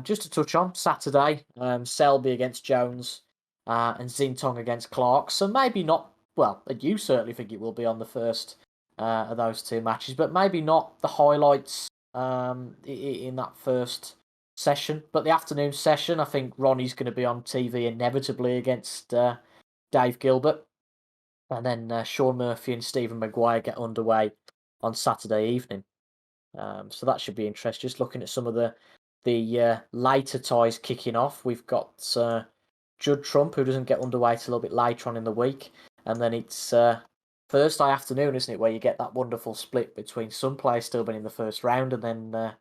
Just to touch on Saturday, Selby against Jones, and Zintong against Clark. So maybe not. Well, you certainly think it will be on the first of those two matches, but maybe not the highlights in that first session. But the afternoon session, I think Ronnie's going to be on TV inevitably against Dave Gilbert. And then Sean Murphy and Stephen Maguire get underway on Saturday evening. So that should be interesting. Just looking at some of the later ties kicking off. We've got Judd Trump, who doesn't get underway till a little bit later on in the week. And then it's Thursday afternoon, isn't it, where you get that wonderful split between some players still being in the first round and then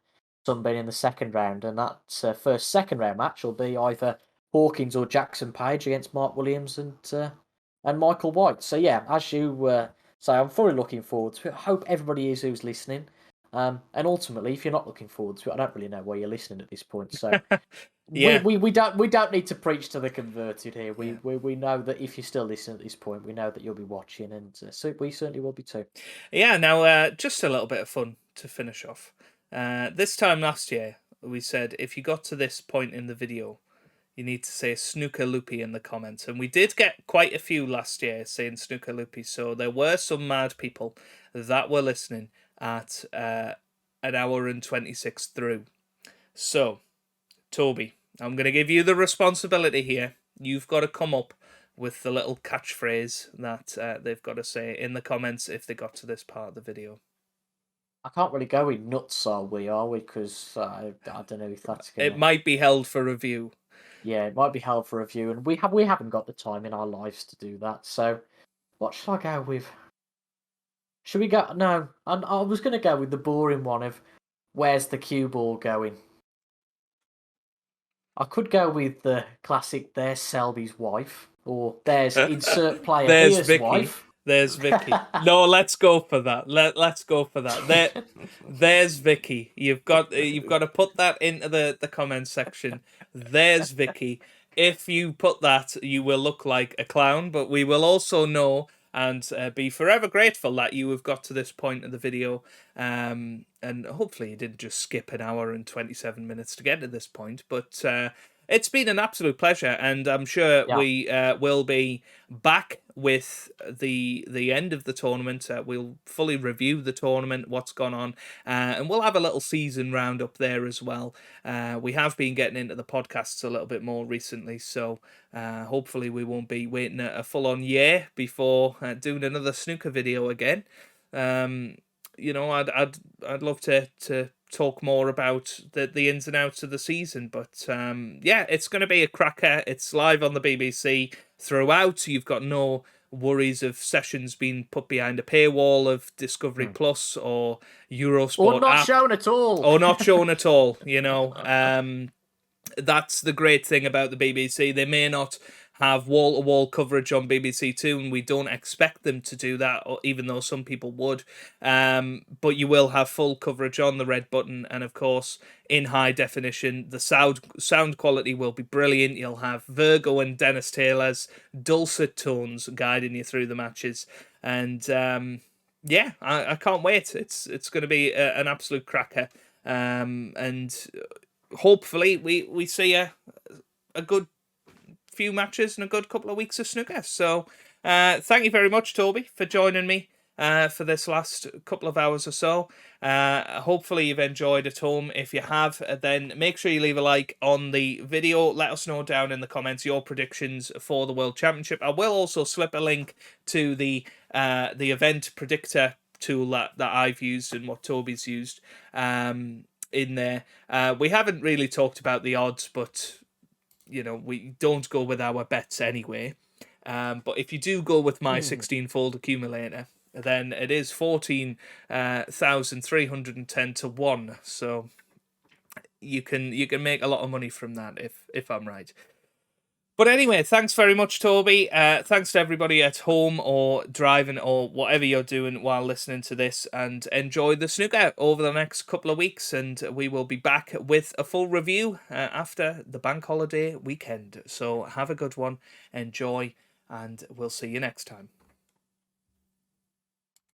some being in the second round. And that first second round match will be either Hawkins or Jackson Page against Mark Williams and Michael White. So yeah, as you say, I'm fully looking forward to it. I hope everybody is who's listening. And ultimately, if you're not looking forward to it, I don't really know why you're listening at this point. So Yeah. we don't need to preach to the converted here. We know that if you're still listening at this point, we know that you'll be watching, and so we certainly will be too. Yeah. Now, just a little bit of fun to finish off. This time last year, we said if you got to this point in the video, you need to say snooker loopy in the comments. And we did get quite a few last year saying snooker loopy. So there were some mad people that were listening at an hour and 26 through. So, Toby, I'm going to give you the responsibility here. You've got to come up with the little catchphrase that they've got to say in the comments if they got to this part of the video. I can't really go with nuts, are we? Because I don't know if that's gonna. It might be held for review. Yeah, it might be held for review, and we haven't got the time in our lives to do that. So, what should I go with? Should we go? No, I was going to go with the boring one of where's the cue ball going. I could go with the classic "There's Selby's wife" or "There's insert player There's here's Vicky. wife." There's Vicky. No, let's go for that. Let's go for that. There's Vicky. You've got to put that into the comment section. There's Vicky. If you put that, you will look like a clown, but we will also know and be forever grateful that you have got to this point of the video. And hopefully you didn't just skip an hour and 27 minutes to get to this point. But it's been an absolute pleasure, and I'm sure we will be back with the end of the tournament. We'll fully review the tournament, what's gone on, and we'll have a little season roundup there as well. We have been getting into the podcasts a little bit more recently, so hopefully we won't be waiting a full-on year before doing another snooker video again. You know, I'd love to talk more about the ins and outs of the season, but yeah, it's going to be a cracker. It's live on the BBC throughout. You've got no worries of sessions being put behind a paywall of Discovery Plus or Eurosport or not app. shown at all, or not shown at all. You know, that's the great thing about the BBC. They may not have wall-to-wall coverage on BBC Two, and we don't expect them to do that, or even though some people would. But you will have full coverage on the red button, and of course, in high definition. The sound quality will be brilliant. You'll have Virgo and Dennis Taylor's dulcet tones guiding you through the matches, and yeah, I can't wait. It's going to be an absolute cracker, and hopefully we see a good few matches and a good couple of weeks of snooker. So thank you very much, Toby, for joining me for this last couple of hours or so. Hopefully you've enjoyed at home. If you have, then make sure you leave a like on the video. Let us know down in the comments your predictions for the World Championship. I will also slip a link to the event predictor tool that I've used and what Toby's used in there. We haven't really talked about the odds, but you know, we don't go with our bets anyway. But if you do go with my 16-fold accumulator, then it is 14,310 to 1. So you can make a lot of money from that if I'm right. But anyway, thanks very much, Toby. Thanks to everybody at home or driving or whatever you're doing while listening to this, and enjoy the snooker over the next couple of weeks. And we will be back with a full review after the bank holiday weekend. So have a good one, enjoy, and we'll see you next time.